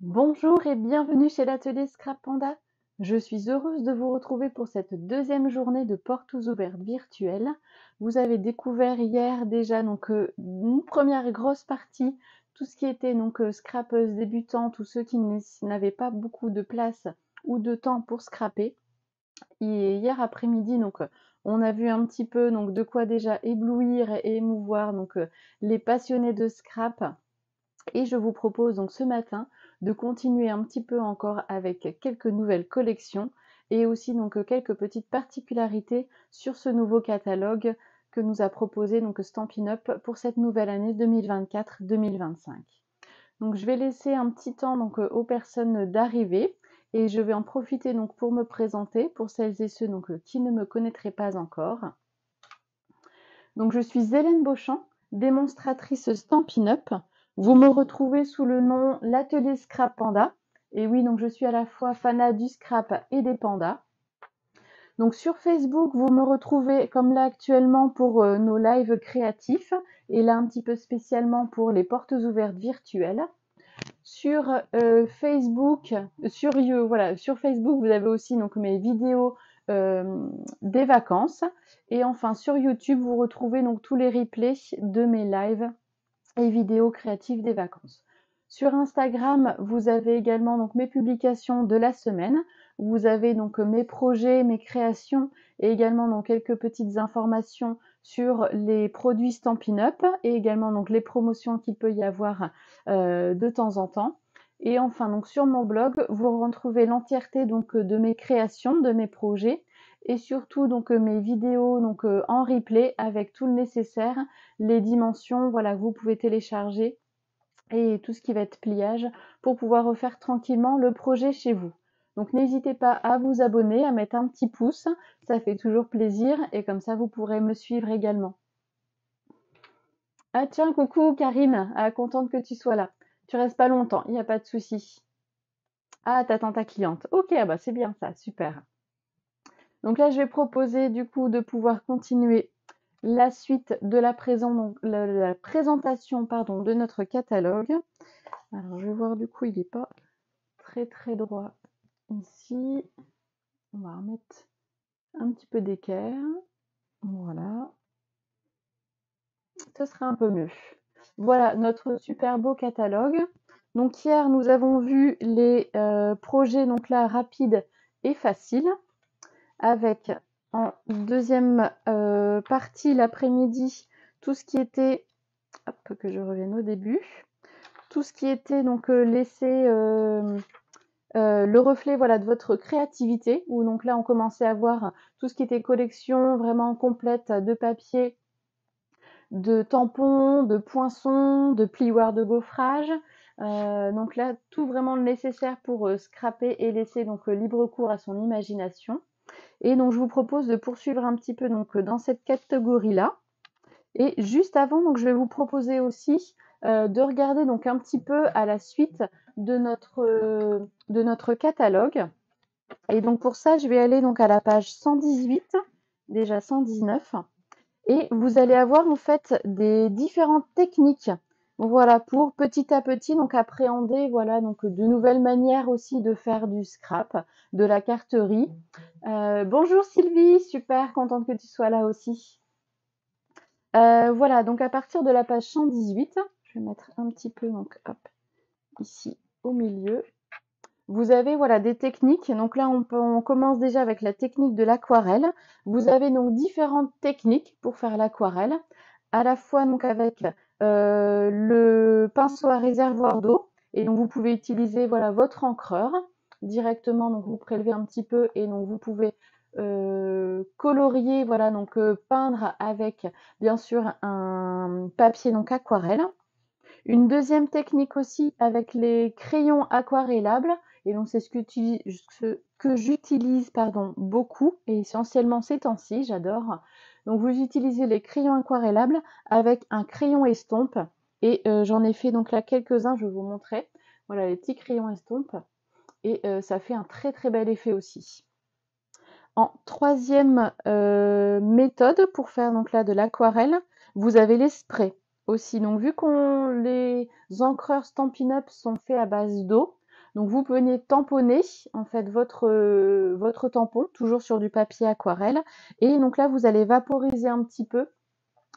Bonjour et bienvenue chez l'atelier Scrap Panda. Je suis heureuse de vous retrouver pour cette deuxième journée de portes ouvertes virtuelles. Vous avez découvert hier déjà une première grosse partie, tout ce qui était scrapeuse débutante, tous ceux qui n'avaient pas beaucoup de place ou de temps pour scraper. Et hier après-midi, on a vu un petit peu de quoi déjà éblouir et émouvoir les passionnés de scrap. Et je vous propose donc ce matin de continuer un petit peu encore avec quelques nouvelles collections et aussi quelques petites particularités sur ce nouveau catalogue que nous a proposé Stampin' Up pour cette nouvelle année 2024-2025. Donc je vais laisser un petit temps aux personnes d'arriver et je vais en profiter pour me présenter pour celles et ceux qui ne me connaîtraient pas encore. Donc je suis Hélène Beauchamp, démonstratrice Stampin' Up. Vous me retrouvez sous le nom l'atelier Scrap Panda. Et oui, donc je suis à la fois fanat du scrap et des pandas. Donc sur Facebook, vous me retrouvez comme là actuellement pour nos lives créatifs et là un petit peu spécialement pour les portes ouvertes virtuelles. Sur Facebook, sur Facebook, vous avez aussi mes vidéos des vacances. Et enfin, sur YouTube, vous retrouvez tous les replays de mes lives et vidéos créatives des vacances. Sur Instagram, vous avez également mes publications de la semaine. Vous avez mes projets, mes créations et également quelques petites informations sur les produits Stampin' Up et également les promotions qu'il peut y avoir de temps en temps. Et enfin, sur mon blog, vous retrouvez l'entièreté de mes créations, de mes projets et surtout mes vidéos en replay avec tout le nécessaire, les dimensions que vous pouvez télécharger et tout ce qui va être pliage pour pouvoir refaire tranquillement le projet chez vous. Donc n'hésitez pas à vous abonner, à mettre un petit pouce, ça fait toujours plaisir et comme ça vous pourrez me suivre également. Ah tiens, coucou Karine, contente que tu sois là. Tu restes pas longtemps, il n'y a pas de souci. Ah, t'attends ta cliente. Ok, bah c'est bien ça, super. Donc là, je vais proposer du coup de pouvoir continuer la suite de la présentation de notre catalogue. Alors, je vais voir du coup, il n'est pas très droit ici. On va remettre un petit peu d'équerre. Voilà. Ce sera un peu mieux. Voilà notre super beau catalogue. Donc hier, nous avons vu les projets rapides et faciles avec en deuxième partie l'après-midi tout ce qui était, hop, que je revienne au début, tout ce qui était laissé le reflet de votre créativité, où là on commençait à voir tout ce qui était collection vraiment complète de papier, de tampons, de poinçons, de plioirs de gaufrage. Donc là, tout vraiment le nécessaire pour scraper et laisser libre cours à son imagination. Et donc je vous propose de poursuivre un petit peu dans cette catégorie-là. Et juste avant, je vais vous proposer aussi de regarder un petit peu à la suite de notre catalogue. Et donc pour ça, je vais aller à la page 118, déjà 119. Et vous allez avoir en fait des différentes techniques. Voilà, pour petit à petit appréhender de nouvelles manières aussi de faire du scrap, de la carterie. Bonjour Sylvie, super contente que tu sois là aussi. Voilà, donc à partir de la page 118, je vais mettre un petit peu hop, ici au milieu. Vous avez des techniques. Donc là, on commence déjà avec la technique de l'aquarelle. Vous avez différentes techniques pour faire l'aquarelle, à la fois avec le pinceau à réservoir d'eau. Et donc vous pouvez utiliser votre encreur directement. Donc vous prélevez un petit peu et donc vous pouvez colorier, peindre avec bien sûr un papier aquarelle. Une deuxième technique aussi avec les crayons aquarellables, et donc c'est ce que j'utilise beaucoup et essentiellement ces temps-ci, j'adore. Donc vous utilisez les crayons aquarellables avec un crayon estompe et j'en ai fait là quelques-uns, je vais vous montrer. Voilà les petits crayons estompe et ça fait un très bel effet aussi. En troisième méthode pour faire de l'aquarelle, vous avez les sprays aussi. Donc vu les encreurs Stampin' Up sont faits à base d'eau, Donc vous venez tamponner en fait votre tampon, toujours sur du papier aquarelle. Et donc là, vous allez vaporiser un petit peu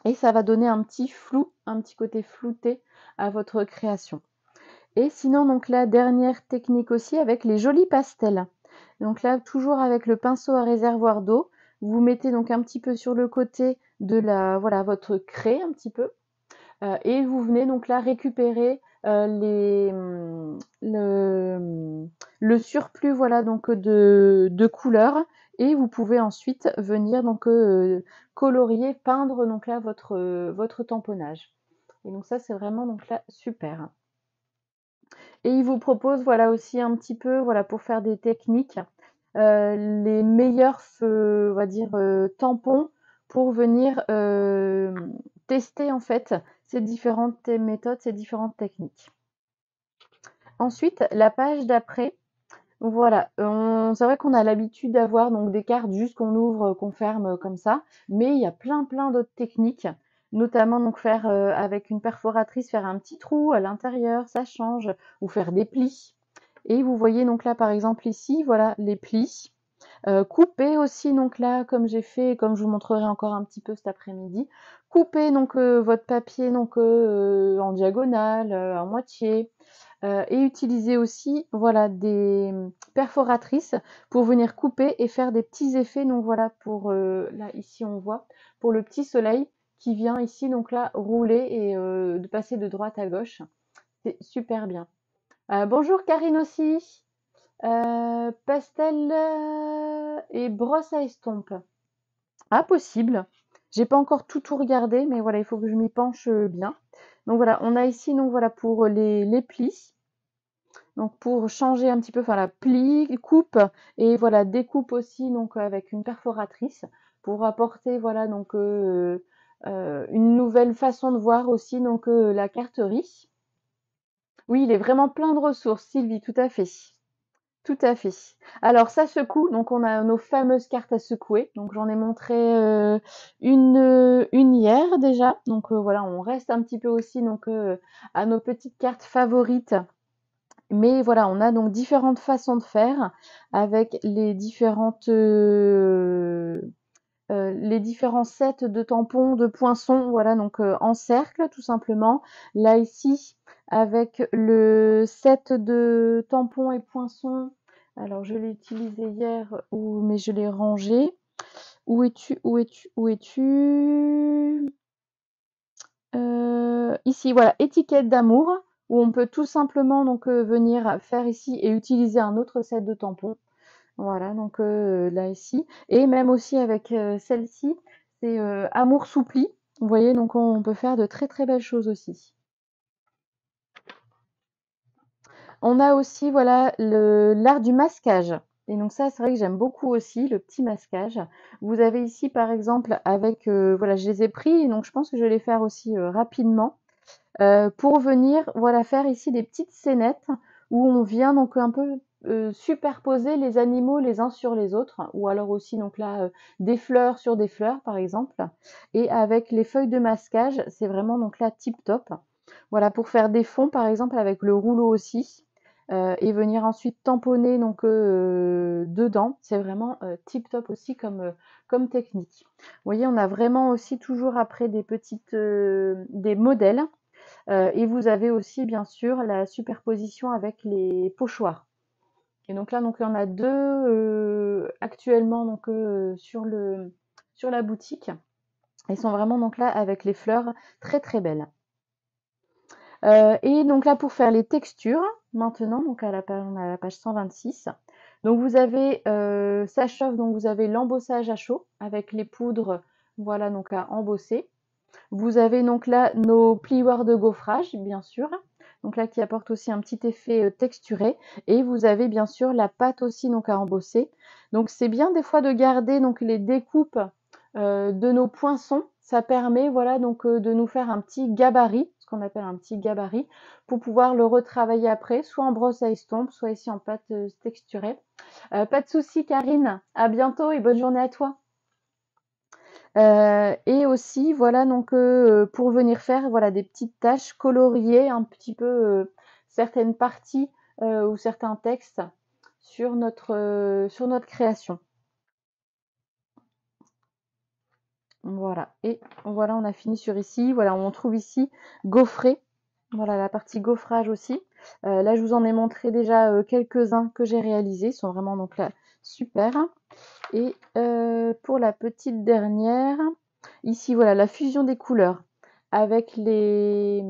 et ça va donner un petit flou, un petit côté flouté à votre création. Et sinon, donc la dernière technique aussi avec les jolis pastels. Donc là, toujours avec le pinceau à réservoir d'eau, vous mettez donc un petit peu sur le côté de voilà, votre craie un petit peu. Et vous venez donc là récupérer le surplus voilà, donc de couleurs et vous pouvez ensuite venir donc colorier, peindre donc là votre tamponnage. Et donc ça c'est vraiment donc là super. Et il vous propose voilà aussi un petit peu voilà pour faire des techniques les meilleurs on va dire tampons pour venir tester en fait ces différentes méthodes, ces différentes techniques. Ensuite, la page d'après, voilà, c'est vrai qu'on a l'habitude d'avoir donc des cartes juste qu'on ouvre, qu'on ferme comme ça, mais il y a plein d'autres techniques, notamment donc faire avec une perforatrice, faire un petit trou à l'intérieur, ça change, ou faire des plis. Et vous voyez donc là par exemple ici, voilà les plis. Couper aussi donc là comme j'ai fait, comme je vous montrerai encore un petit peu cet après-midi, couper donc votre papier donc en diagonale, en moitié, et utiliser aussi voilà des perforatrices pour venir couper et faire des petits effets. Donc voilà pour là ici on voit pour le petit soleil qui vient ici donc là rouler et de passer de droite à gauche. C'est super bien. Bonjour Karine aussi. Pastel et brosse à estompe. Ah, possible. J'ai pas encore tout regardé, mais voilà, il faut que je m'y penche bien. Donc voilà, on a ici donc voilà pour les plis. Donc pour changer un petit peu, enfin la plie, coupe et voilà découpe aussi donc avec une perforatrice pour apporter voilà donc une nouvelle façon de voir aussi donc la carterie. Oui, il est vraiment plein de ressources, Sylvie, tout à fait. Tout à fait. Alors ça secoue, donc on a nos fameuses cartes à secouer. Donc j'en ai montré une hier déjà. Donc voilà, on reste un petit peu aussi donc à nos petites cartes favorites. Mais voilà, on a donc différentes façons de faire avec les différents sets de tampons, de poinçons, voilà, donc en cercle tout simplement. Là ici, avec le set de tampons et poinçons, alors je l'ai utilisé hier, mais je l'ai rangé. Où es-tu? Où es-tu? Où es-tu? Ici, voilà, étiquette d'amour, où on peut tout simplement donc venir faire ici et utiliser un autre set de tampons. Voilà, donc là ici. Et même aussi avec celle-ci, c'est Amour soupli. Vous voyez, donc on peut faire de très belles choses aussi. On a aussi, voilà, l'art du masquage. Et donc ça, c'est vrai que j'aime beaucoup aussi, le petit masquage. Vous avez ici, par exemple, avec, voilà, je les ai pris, et donc je pense que je vais les faire aussi rapidement. Pour venir voilà, faire ici des petites scénettes où on vient donc un peu superposer les animaux les uns sur les autres, ou alors aussi donc là des fleurs sur des fleurs par exemple. Et avec les feuilles de masquage, c'est vraiment donc là tip top. Voilà, pour faire des fonds par exemple avec le rouleau aussi. Et venir ensuite tamponner donc dedans, c'est vraiment tip top aussi comme technique. Vous voyez, on a vraiment aussi toujours après des modèles. Et vous avez aussi bien sûr la superposition avec les pochoirs. Et donc là, donc il y en a deux actuellement donc sur la boutique. Ils sont vraiment donc là avec les fleurs très belles. Et donc là pour faire les textures, maintenant donc on a la page 126. Donc vous avez ça chauffe, donc vous avez l'embossage à chaud avec les poudres, voilà donc à embosser. Vous avez donc là nos plioirs de gaufrage, bien sûr. Donc là qui apporte aussi un petit effet texturé. Et vous avez bien sûr la pâte aussi donc à embosser. Donc c'est bien des fois de garder donc les découpes de nos poinçons. Ça permet voilà donc de nous faire un petit gabarit, ce qu'on appelle un petit gabarit, pour pouvoir le retravailler après, soit en brosse à estompe, soit ici en pâte texturée. Pas de souci Karine, à bientôt et bonne journée à toi. Et aussi voilà donc pour venir faire voilà des petites taches, colorier un petit peu certaines parties ou certains textes sur notre création. Voilà, et voilà, on a fini sur ici. Voilà, on trouve ici gaufrer. Voilà, la partie gaufrage aussi. Là, je vous en ai montré déjà quelques-uns que j'ai réalisés. Ils sont vraiment donc là super. Et pour la petite dernière, ici, voilà, la fusion des couleurs avec les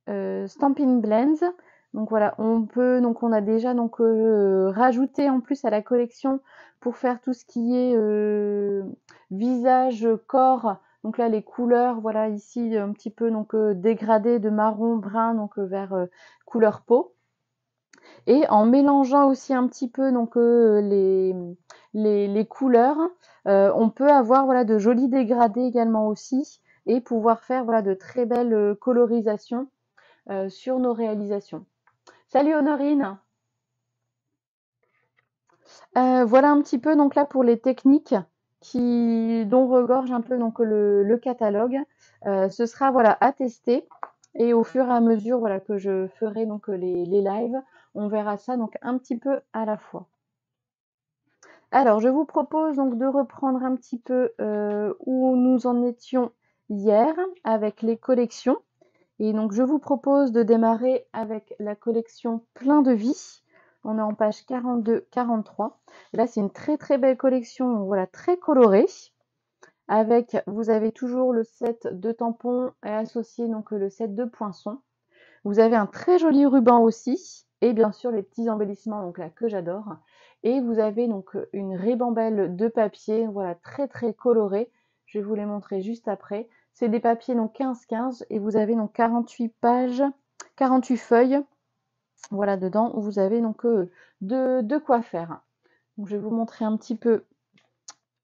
Stampin' Blends. Donc voilà, on a déjà donc rajouté en plus à la collection pour faire tout ce qui est visage, corps. Donc là, les couleurs, voilà, ici un petit peu donc dégradé de marron, brun, donc vers couleur peau. Et en mélangeant aussi un petit peu donc les couleurs, on peut avoir voilà de jolis dégradés également aussi et pouvoir faire voilà de très belles colorisations sur nos réalisations. Salut Honorine. Voilà un petit peu donc là pour les techniques dont regorge un peu donc le catalogue. Ce sera voilà à tester et au fur et à mesure voilà que je ferai donc les lives, on verra ça donc un petit peu à la fois. Alors je vous propose donc de reprendre un petit peu où nous en étions hier avec les collections. Et donc je vous propose de démarrer avec la collection Plein de vie. On est en page 42-43. Et là, c'est une très très belle collection, voilà, très colorée. Vous avez toujours le set de tampons et associé donc le set de poinçons. Vous avez un très joli ruban aussi. Et bien sûr, les petits embellissements donc là que j'adore. Et vous avez donc une ribambelle de papier, voilà, très très colorée. Je vais vous les montrer juste après. C'est des papiers donc 15-15 et vous avez donc 48 pages, 48 feuilles, voilà, dedans où vous avez donc de quoi faire. Donc, je vais vous montrer un petit peu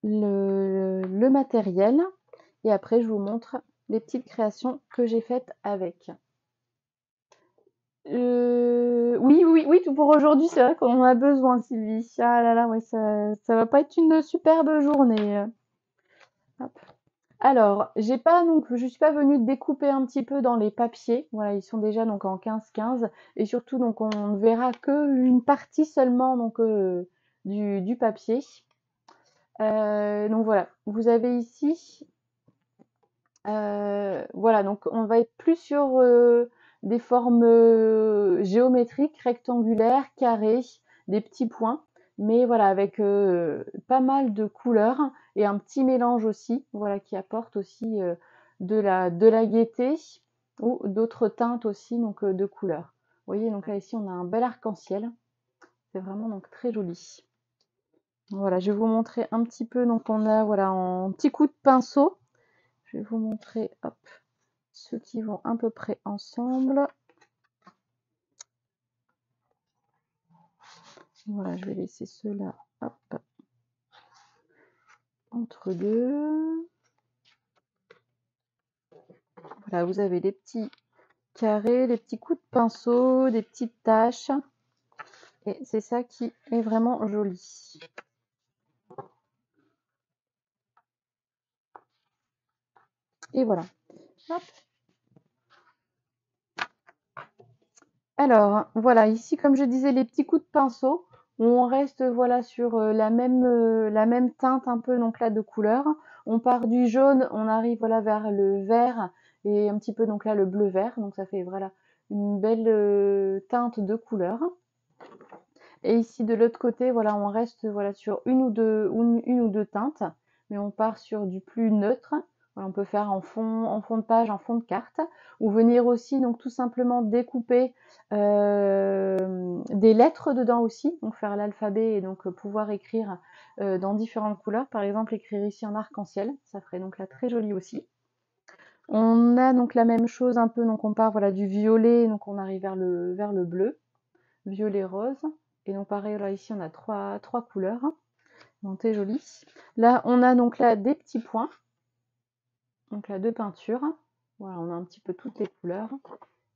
le matériel et après je vous montre les petites créations que j'ai faites avec. Oui, oui, oui, tout pour aujourd'hui, c'est vrai qu'on en a besoin, Sylvie. Ah là là, ouais, ça va pas être une superbe journée. Hop. Alors, je suis pas venue découper un petit peu dans les papiers. Voilà, ils sont déjà donc en 15-15 et surtout donc on ne verra que une partie seulement donc du papier. Donc voilà, vous avez ici, voilà, donc on va être plus sur des formes géométriques, rectangulaires, carrées, des petits points, mais voilà, avec pas mal de couleurs et un petit mélange aussi, voilà, qui apporte aussi de la gaieté ou d'autres teintes aussi, donc de couleurs. Vous voyez, donc là ici on a un bel arc-en-ciel, c'est vraiment donc très joli. Voilà, je vais vous montrer un petit peu, donc on a voilà en petit coup de pinceau, je vais vous montrer hop, ceux qui vont à peu près ensemble. Voilà, je vais laisser ceux-là entre deux. Voilà, vous avez les petits carrés, les petits coups de pinceau, des petites taches. Et c'est ça qui est vraiment joli. Et voilà. Hop. Alors, voilà, ici, comme je disais, les petits coups de pinceau, on reste voilà sur la même teinte un peu donc là de couleur. On part du jaune, on arrive voilà vers le vert et un petit peu donc là le bleu vert. Donc ça fait voilà une belle teinte de couleur. Et ici de l'autre côté, voilà, on reste voilà sur une ou deux teintes, mais on part sur du plus neutre. Voilà, on peut faire en fond de page, en fond de carte, ou venir aussi donc tout simplement découper des lettres dedans aussi, donc faire l'alphabet et donc pouvoir écrire dans différentes couleurs. Par exemple, écrire ici en arc-en-ciel, ça ferait donc là très joli aussi. On a donc la même chose un peu, donc on part voilà du violet, donc on arrive vers le bleu, violet rose. Et donc pareil, là ici on a trois couleurs. Donc c'est joli. Là on a donc là des petits points. Donc là de peinture. Voilà, on a un petit peu toutes les couleurs.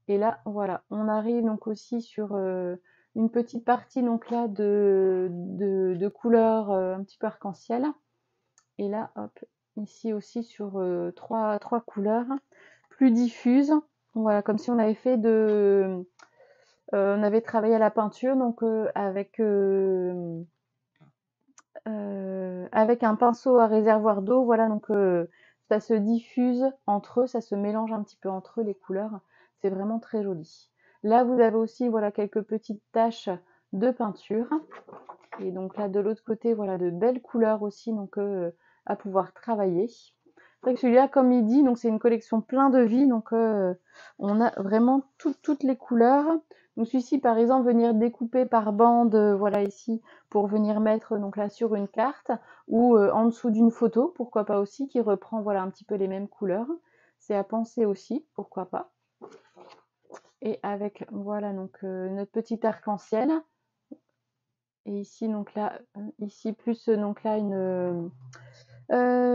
Et là voilà, on arrive donc aussi sur une petite partie donc là de couleurs un petit peu arc-en-ciel. Et là hop, ici aussi sur trois couleurs plus diffuses. Voilà, comme si on avait fait On avait travaillé à la peinture, donc avec un pinceau à réservoir d'eau, voilà, donc ça se diffuse entre eux, ça se mélange un petit peu entre eux les couleurs. C'est vraiment très joli. Là, vous avez aussi, voilà, quelques petites taches de peinture. Et donc là, de l'autre côté, voilà, de belles couleurs aussi, donc à pouvoir travailler. C'est vrai que celui-là, comme il dit, donc c'est une collection plein de vie, donc on a vraiment toutes les couleurs. Donc celui-ci, par exemple, venir découper par bande, voilà ici, pour venir mettre donc là sur une carte ou en dessous d'une photo, pourquoi pas aussi, qui reprend voilà un petit peu les mêmes couleurs. C'est à penser aussi, pourquoi pas. Et avec voilà donc notre petit arc-en-ciel. Et ici donc là, ici plus donc là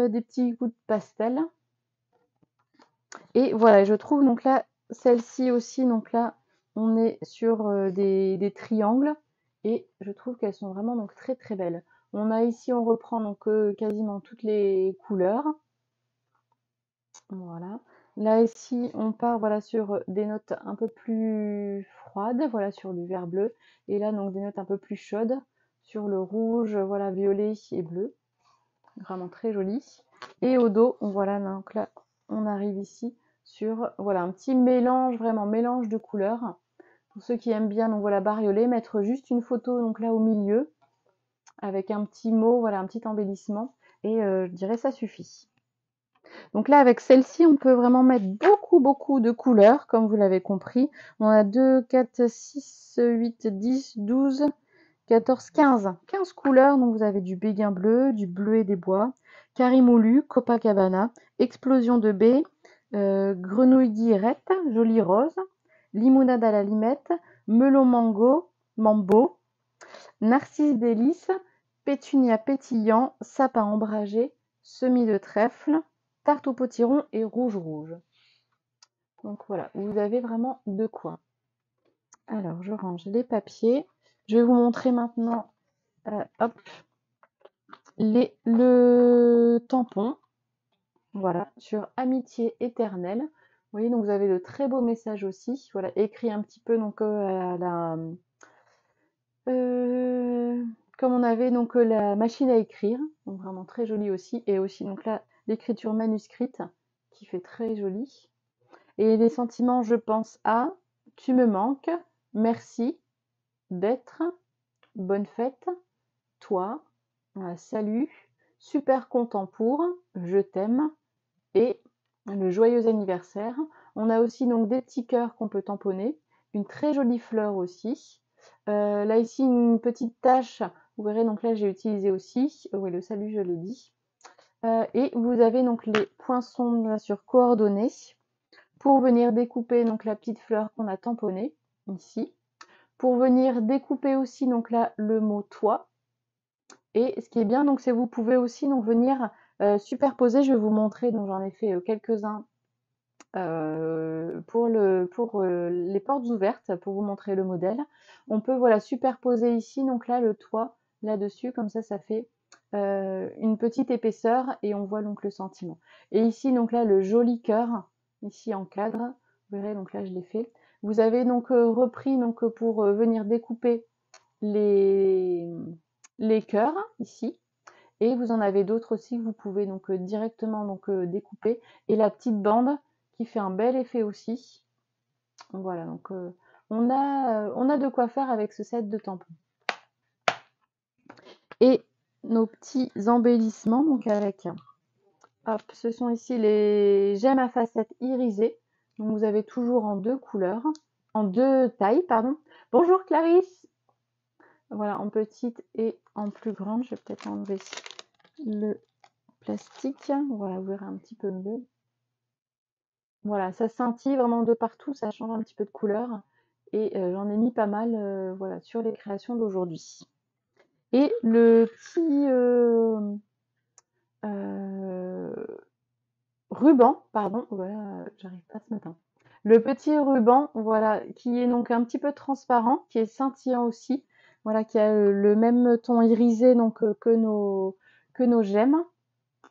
des petits coups de pastel. Et voilà, je trouve donc là, celle-ci aussi, donc là, on est sur des triangles et je trouve qu'elles sont vraiment donc très très belles. On a ici, on reprend donc quasiment toutes les couleurs. Voilà. Là ici, on part voilà sur des notes un peu plus froides, voilà sur du vert bleu. Et là donc des notes un peu plus chaudes sur le rouge, voilà violet et bleu. Vraiment très joli. Et au dos, voilà, donc là, on arrive ici sur voilà un petit mélange, vraiment mélange de couleurs. Pour ceux qui aiment bien, donc voilà, bariolé, mettre juste une photo donc là au milieu avec un petit mot, voilà, un petit embellissement. Et je dirais ça suffit. Donc là, avec celle-ci, on peut vraiment mettre beaucoup de couleurs, comme vous l'avez compris. On a 2, 4, 6, 8, 10, 12, 14, 15. 15 couleurs, donc vous avez du béguin bleu, du bleuet des bois, Carimoulu, Copacabana, explosion de baie, grenouille guillerette, jolie rose, limonade à la limette, melon mango, mambo, narcisse délice, pétunia pétillant, sapin ombragé, semis de trèfle, tarte au potiron et rouge. Donc voilà, vous avez vraiment de quoi. Alors, je range les papiers. Je vais vous montrer maintenant hop, le tampon. Voilà, sur amitié éternelle. Vous voyez, donc vous avez de très beaux messages aussi. Voilà, écrit un petit peu donc à la comme on avait donc la machine à écrire, donc vraiment très joli aussi, et aussi donc là l'écriture manuscrite qui fait très joli. Et les sentiments, je pense à tu me manques, merci, d'être, bonne fête, toi, salut, super content pour, je t'aime et le joyeux anniversaire. On a aussi donc des petits cœurs qu'on peut tamponner, une très jolie fleur aussi. Là ici une petite tache, vous verrez donc là j'ai utilisé aussi, oui le salut je l'ai dit. Et vous avez donc les poinçons là, sur coordonnées pour venir découper donc la petite fleur qu'on a tamponnée ici. Pour venir découper aussi donc là le mot toi. Et ce qui est bien donc c'est vous pouvez aussi donc venir superposer, je vais vous montrer, donc j'en ai fait quelques-uns pour les portes ouvertes, pour vous montrer le modèle. On peut voilà superposer ici donc là le toit là-dessus, comme ça fait une petite épaisseur et on voit donc le sentiment. Et ici donc là le joli cœur, ici en cadre, vous verrez donc là je l'ai fait. Vous avez donc repris donc pour venir découper les cœurs ici. Et vous en avez d'autres aussi que vous pouvez donc directement donc découper. Et la petite bande qui fait un bel effet aussi. Voilà, donc on a de quoi faire avec ce set de tampons. Et nos petits embellissements, donc avec, hop, ce sont ici les gemmes à facettes irisées. Donc vous avez toujours en deux couleurs, en deux tailles, pardon. Bonjour Clarisse. Voilà, en petite et en plus grande. Je vais peut-être enlever le plastique. Voilà, vous verrez un petit peu mieux. Voilà, ça scintille vraiment de partout, ça change un petit peu de couleur. Et j'en ai mis pas mal voilà, sur les créations d'aujourd'hui. Et le petit ruban, pardon, voilà, j'arrive pas ce matin. Le petit ruban, voilà, qui est donc un petit peu transparent, qui est scintillant aussi, voilà, qui a le même ton irisé donc que nos gemmes.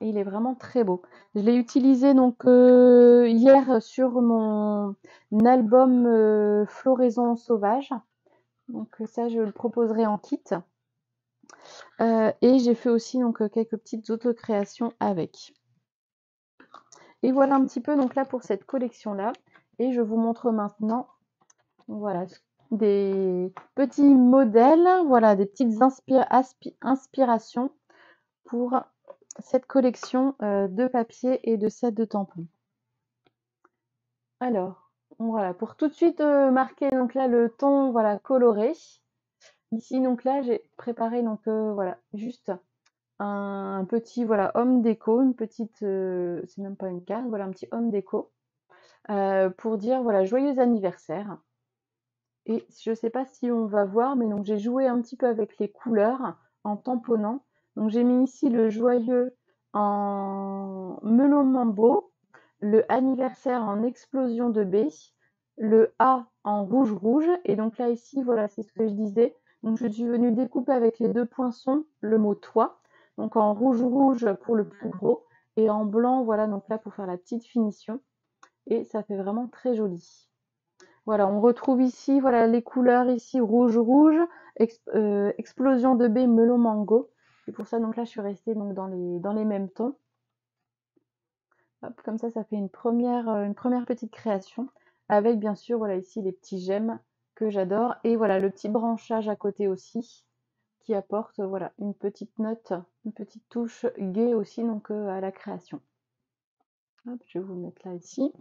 Et il est vraiment très beau. Je l'ai utilisé donc hier sur mon album Floraison sauvage. Donc ça, je le proposerai en kit. Et j'ai fait aussi donc quelques petites auto-créations avec. Et voilà un petit peu donc là pour cette collection-là. Et je vous montre maintenant, voilà, des petits modèles, voilà, des petites inspirations pour cette collection de papier et de sets de tampons. Alors, voilà, pour tout de suite marquer donc là le ton voilà coloré. Ici donc là j'ai préparé donc voilà juste un petit voilà homme déco, une petite c'est même pas une carte, voilà un petit homme déco pour dire voilà joyeux anniversaire. Et je sais pas si on va voir, mais donc j'ai joué un petit peu avec les couleurs en tamponnant. Donc j'ai mis ici le joyeux en melon mambo, le anniversaire en explosion de baie, le A en rouge rouge. Et donc là ici, voilà, c'est ce que je disais. Donc je suis venue découper avec les deux poinçons le mot toi. Donc en rouge rouge pour le plus gros et en blanc, voilà, donc là pour faire la petite finition. Et ça fait vraiment très joli. Voilà, on retrouve ici voilà, les couleurs ici rouge rouge, explosion de baie melon mango. Et pour ça, donc là, je suis restée donc, dans les mêmes tons. Hop, comme ça fait une première petite création. Avec bien sûr, voilà, ici les petits gemmes que j'adore. Et voilà, le petit branchage à côté aussi, qui apporte voilà, une petite note, une petite touche gaie aussi donc, à la création. Hop, je vais vous mettre là ici.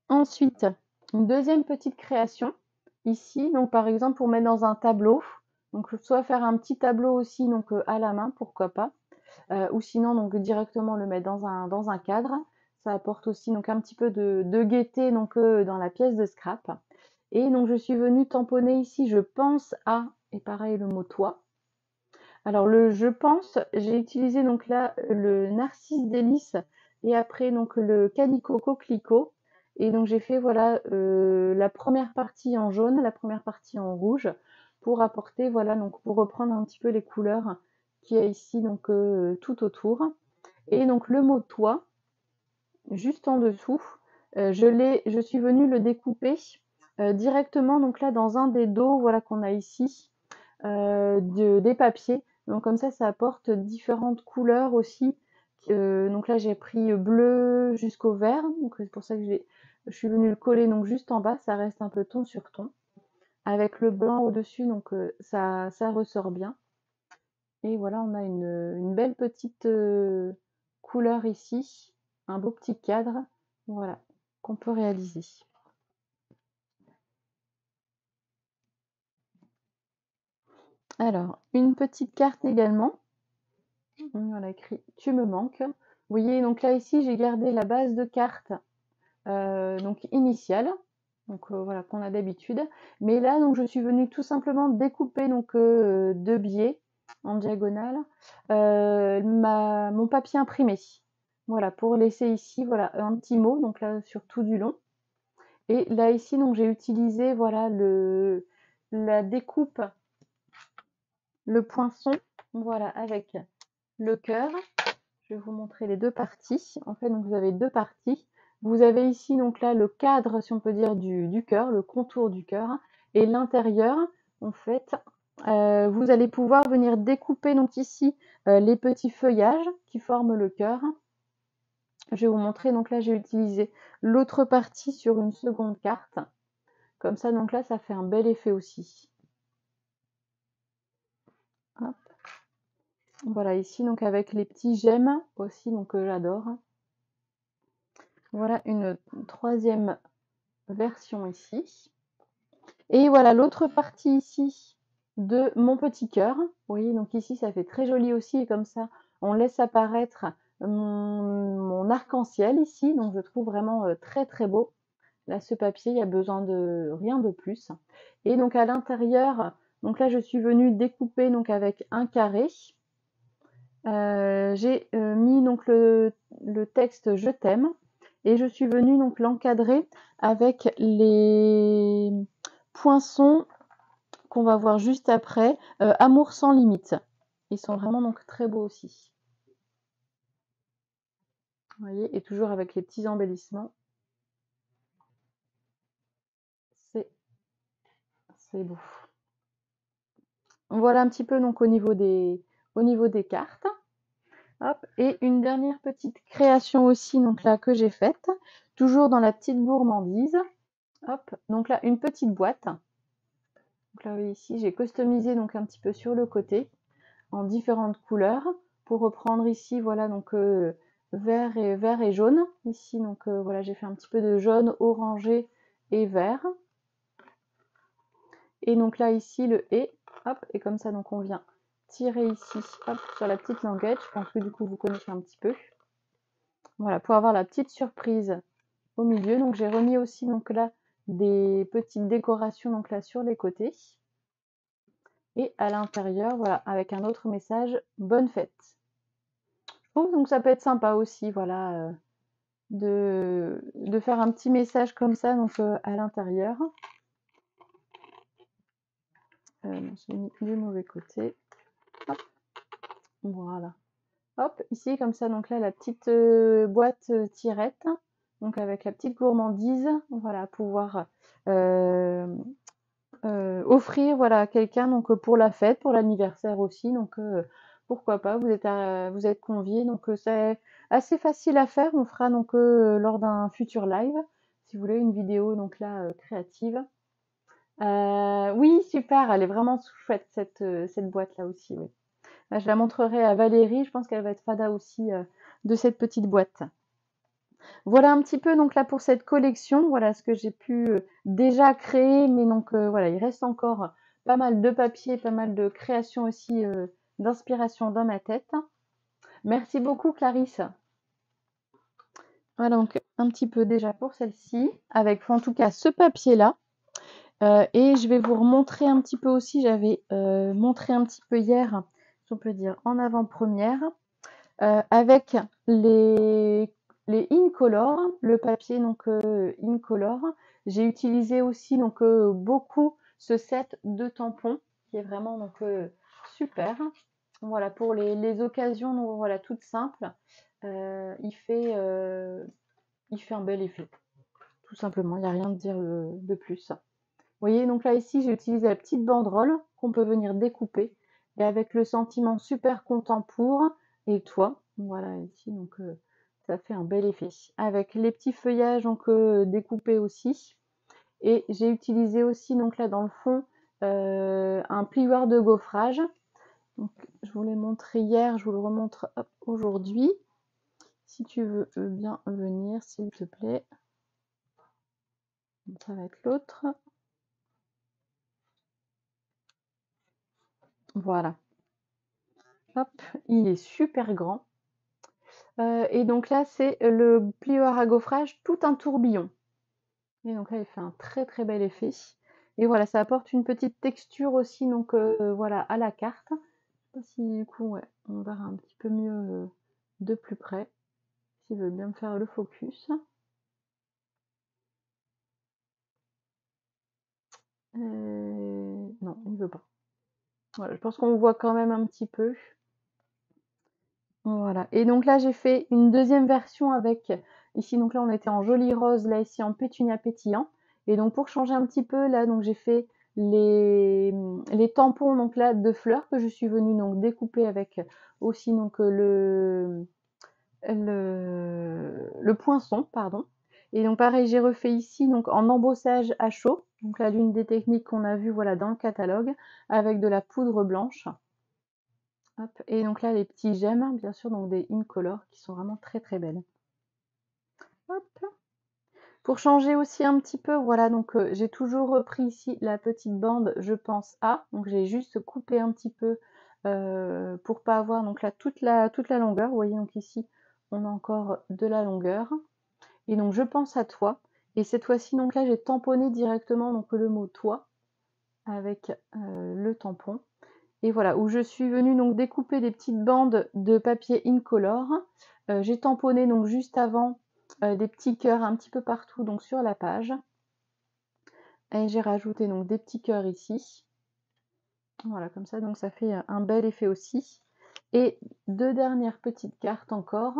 Ensuite, une deuxième petite création, ici, donc par exemple pour mettre dans un tableau, donc soit faire un petit tableau aussi donc à la main, pourquoi pas, ou sinon donc directement le mettre dans un cadre. Ça apporte aussi donc un petit peu de gaieté donc dans la pièce de scrap. Et donc je suis venue tamponner ici, je pense à, et pareil le mot toi. Alors le je pense, j'ai utilisé donc là le Narcisse délice et après donc le Calico coquelicot. Et donc j'ai fait voilà la première partie en jaune, la première partie en rouge pour apporter voilà donc pour reprendre un petit peu les couleurs qu'il y a ici donc tout autour. Et donc le mot toi, juste en dessous, je suis venue le découper directement donc là dans un des dos voilà qu'on a ici des papiers. Donc comme ça apporte différentes couleurs aussi. Donc là j'ai pris bleu jusqu'au vert, donc c'est pour ça que je suis venue le coller donc juste en bas, ça reste un peu ton sur ton. Avec le blanc au-dessus, donc ça ressort bien. Et voilà, on a une belle petite couleur ici, un beau petit cadre, voilà, qu'on peut réaliser. Alors, une petite carte également. On a écrit tu me manques. Vous voyez, donc là ici, j'ai gardé la base de cartes donc initiale, donc voilà qu'on a d'habitude. Mais là, donc je suis venue tout simplement découper donc deux biais en diagonale mon papier imprimé. Voilà, pour laisser ici voilà un petit mot, donc là sur tout du long. Et là ici, donc j'ai utilisé voilà la découpe, le poinçon, voilà avec le cœur. Je vais vous montrer les deux parties. En fait, donc vous avez deux parties. Vous avez ici donc là le cadre, si on peut dire, du cœur, le contour du cœur, et l'intérieur. En fait, vous allez pouvoir venir découper donc ici les petits feuillages qui forment le cœur. Je vais vous montrer. Donc là, j'ai utilisé l'autre partie sur une seconde carte. Comme ça, donc là, ça fait un bel effet aussi. Hop. Voilà, ici donc avec les petits gemmes aussi, donc que j'adore. Voilà une troisième version ici. Et voilà l'autre partie ici de mon petit cœur. Vous voyez, donc ici ça fait très joli aussi et comme ça on laisse apparaître mon arc-en-ciel ici. Donc je trouve vraiment très très beau. Là ce papier, il y a besoin de rien de plus. Et donc à l'intérieur, donc là je suis venue découper donc avec un carré. J'ai mis donc le texte je t'aime et je suis venue donc l'encadrer avec les poinçons qu'on va voir juste après, amour sans limite. Ils sont vraiment donc très beaux aussi. Vous voyez, et toujours avec les petits embellissements. C'est beau. Voilà un petit peu donc au niveau des cartes. Hop, et une dernière petite création aussi donc là que j'ai faite, toujours dans la petite gourmandise. Hop, donc là une petite boîte. Donc là ici j'ai customisé donc un petit peu sur le côté en différentes couleurs pour reprendre ici voilà donc vert et jaune. Ici donc voilà j'ai fait un petit peu de jaune, orangé et vert. Et donc là ici le et, hop, et comme ça donc on vient tirer ici, hop, sur la petite languette. Je pense que du coup vous connaissez un petit peu. Voilà, pour avoir la petite surprise au milieu. Donc j'ai remis aussi donc là des petites décorations donc là sur les côtés. Et à l'intérieur, voilà, avec un autre message, bonne fête. Je trouve donc ça peut être sympa aussi, voilà, de faire un petit message comme ça donc à l'intérieur. J'ai mis du mauvais côté. Hop, voilà. Hop, ici comme ça, donc là la petite boîte tirette, donc avec la petite gourmandise, voilà, pouvoir offrir voilà à quelqu'un donc pour la fête, pour l'anniversaire aussi, donc pourquoi pas, vous êtes conviés, donc c'est assez facile à faire. On fera donc lors d'un futur live, si vous voulez, une vidéo donc là créative. Oui, super, elle est vraiment chouette cette boîte là aussi, oui. Là, je la montrerai à Valérie, je pense qu'elle va être fada aussi de cette petite boîte. Voilà un petit peu donc là pour cette collection, voilà ce que j'ai pu déjà créer, mais donc voilà, il reste encore pas mal de papier, pas mal de créations aussi d'inspiration dans ma tête. Merci beaucoup Clarisse. Voilà donc un petit peu déjà pour celle-ci, avec en tout cas ce papier-là. Et je vais vous remontrer un petit peu aussi, j'avais montré un petit peu hier, si on peut dire en avant-première, avec les Incolor, le papier donc Incolor. J'ai utilisé aussi donc beaucoup ce set de tampons qui est vraiment donc super. Voilà pour les occasions donc voilà toutes simples. Il fait un bel effet, tout simplement. Il n'y a rien de dire de plus. Vous voyez donc là ici j'ai utilisé la petite banderole qu'on peut venir découper et avec le sentiment super content pour et toi. Voilà ici donc ça fait un bel effet avec les petits feuillages donc découpés aussi. Et j'ai utilisé aussi donc là dans le fond un plioir de gaufrage. Donc je vous l'ai montré hier, je vous le remontre aujourd'hui. Si tu veux bien venir s'il te plaît. Ça va être l'autre. Voilà. Hop, il est super grand. Et donc là, c'est le plioir à gaufrage, tout un tourbillon. Et donc là, il fait un très très bel effet. Et voilà, ça apporte une petite texture aussi, donc voilà, à la carte. Je sais pas si du coup, ouais, on verra un petit peu mieux de plus près, s'il veut bien me faire le focus. Non, il veut pas. Voilà, je pense qu'on voit quand même un petit peu. Voilà. Et donc là, j'ai fait une deuxième version avec, ici, donc là, on était en joli rose, là, ici, en pétunia pétillant. Et donc, pour changer un petit peu, là, donc j'ai fait les tampons, donc là, de fleurs que je suis venue donc découper avec aussi, donc, le poinçon, pardon. Et donc, pareil, j'ai refait ici, donc, en embossage à chaud. Donc là, l'une des techniques qu'on a vues, voilà, dans le catalogue, avec de la poudre blanche. Hop, et donc là, les petits gemmes, bien sûr, donc des Incolor qui sont vraiment très très belles. Hop. Pour changer aussi un petit peu, voilà, donc j'ai toujours repris ici la petite bande Je pense à, donc j'ai juste coupé un petit peu pour pas avoir donc là toute la longueur. Vous voyez donc ici, on a encore de la longueur. Et donc Je pense à toi. Et cette fois-ci, donc là, j'ai tamponné directement donc le mot toi avec le tampon. Et voilà, où je suis venue donc découper des petites bandes de papier Incolor. J'ai tamponné donc juste avant des petits cœurs un petit peu partout donc sur la page. Et j'ai rajouté donc des petits cœurs ici. Voilà, comme ça, donc ça fait un bel effet aussi. Et deux dernières petites cartes encore.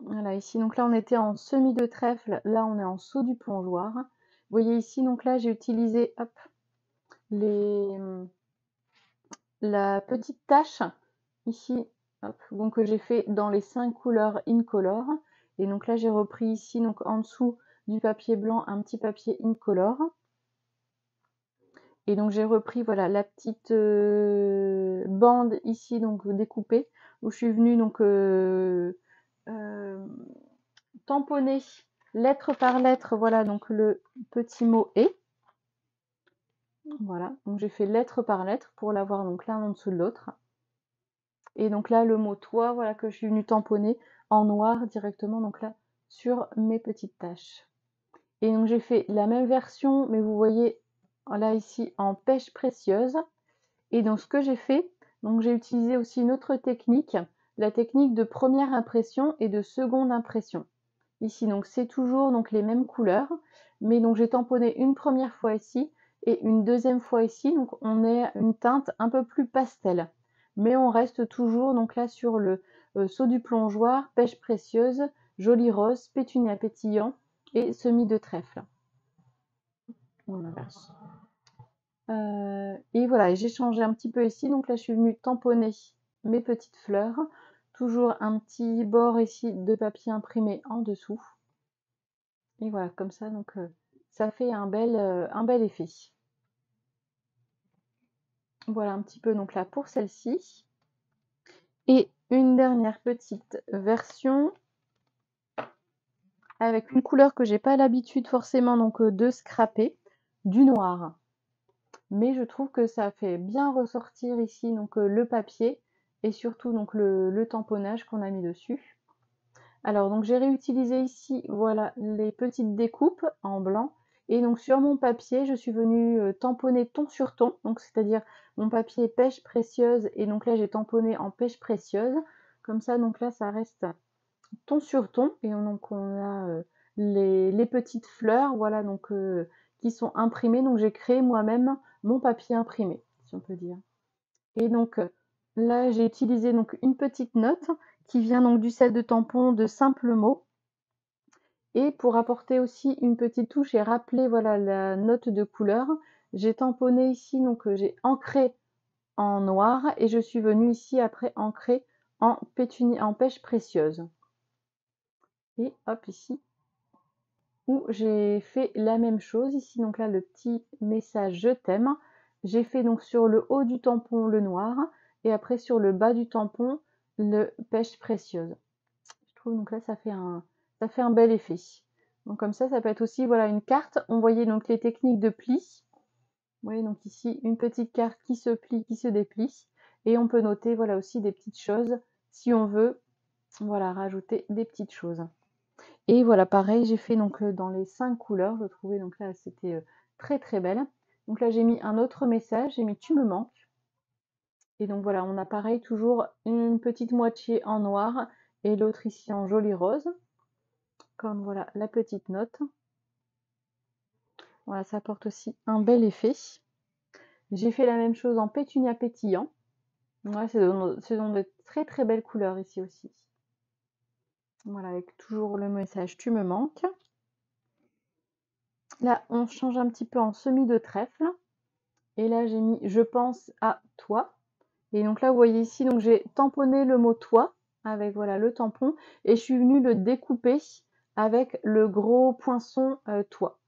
Voilà, ici, donc là, on était en semis de trèfle, là, on est en saut du plongeoir. Vous voyez ici, donc là, j'ai utilisé, hop, les, la petite tache, ici, hop, donc que j'ai fait dans les 5 couleurs incolore. Et donc là, j'ai repris ici, donc en dessous du papier blanc, un petit papier incolore. Et donc j'ai repris voilà la petite bande ici donc découpée où je suis venue donc euh, tamponner lettre par lettre voilà donc le petit mot et voilà donc j'ai fait lettre par lettre pour l'avoir donc l'un en dessous de l'autre et donc là le mot toi voilà que je suis venue tamponner en noir directement donc là sur mes petites taches et donc j'ai fait la même version mais vous voyez là ici en pêche précieuse. Et donc ce que j'ai fait, donc j'ai utilisé aussi une autre technique, la technique de première impression et de seconde impression. Ici donc c'est toujours donc les mêmes couleurs, mais donc j'ai tamponné une première fois ici et une deuxième fois ici, donc on est à une teinte un peu plus pastel. Mais on reste toujours donc là sur le saut du plongeoir, pêche précieuse, joli rose, pétunia pétillant et semis de trèfle. On inverse. Et voilà, j'ai changé un petit peu ici. Donc là, je suis venue tamponner mes petites fleurs. Toujours un petit bord ici de papier imprimé en dessous. Et voilà, comme ça, donc ça fait un bel effet. Voilà un petit peu donc là pour celle-ci. Et une dernière petite version avec une couleur que j'ai pas l'habitude forcément donc de scraper, du noir. Mais je trouve que ça fait bien ressortir ici donc le papier et surtout donc le tamponnage qu'on a mis dessus. Alors donc j'ai réutilisé ici voilà les petites découpes en blanc et donc sur mon papier je suis venue tamponner ton sur ton, donc c'est-à-dire mon papier pêche précieuse et donc là j'ai tamponné en pêche précieuse comme ça donc là ça reste ton sur ton et donc on a les petites fleurs voilà donc qui sont imprimées donc j'ai créé moi-même mon papier imprimé si on peut dire et donc là j'ai utilisé donc une petite note qui vient donc du set de tampons de Simple Mots et pour apporter aussi une petite touche et rappeler voilà la note de couleur j'ai tamponné ici donc j'ai ancré en noir et je suis venue ici après ancrer en pêche précieuse et hop ici où j'ai fait la même chose ici donc là le petit message je t'aime j'ai fait donc sur le haut du tampon le noir et après sur le bas du tampon le pêche précieuse je trouve donc là ça fait un bel effet donc comme ça peut être aussi voilà une carte on voyait donc les techniques de pli vous voyez donc ici une petite carte qui se plie qui se déplie et on peut noter voilà aussi des petites choses si on veut voilà rajouter des petites choses. Et voilà, pareil, j'ai fait donc dans les 5 couleurs, je trouvais donc là c'était très très belle. Donc là j'ai mis un autre message, j'ai mis tu me manques. Et donc voilà, on a pareil toujours une petite moitié en noir et l'autre ici en joli rose. Comme voilà la petite note. Voilà, ça apporte aussi un bel effet. J'ai fait la même chose en pétunia pétillant. Voilà, ce sont de très très belles couleurs ici aussi. Voilà, avec toujours le message tu me manques. Là, on change un petit peu en semis de trèfle. Et là, j'ai mis je pense à toi. Et donc là, vous voyez ici, donc j'ai tamponné le mot toi avec voilà le tampon et je suis venue le découper avec le gros poinçon toi.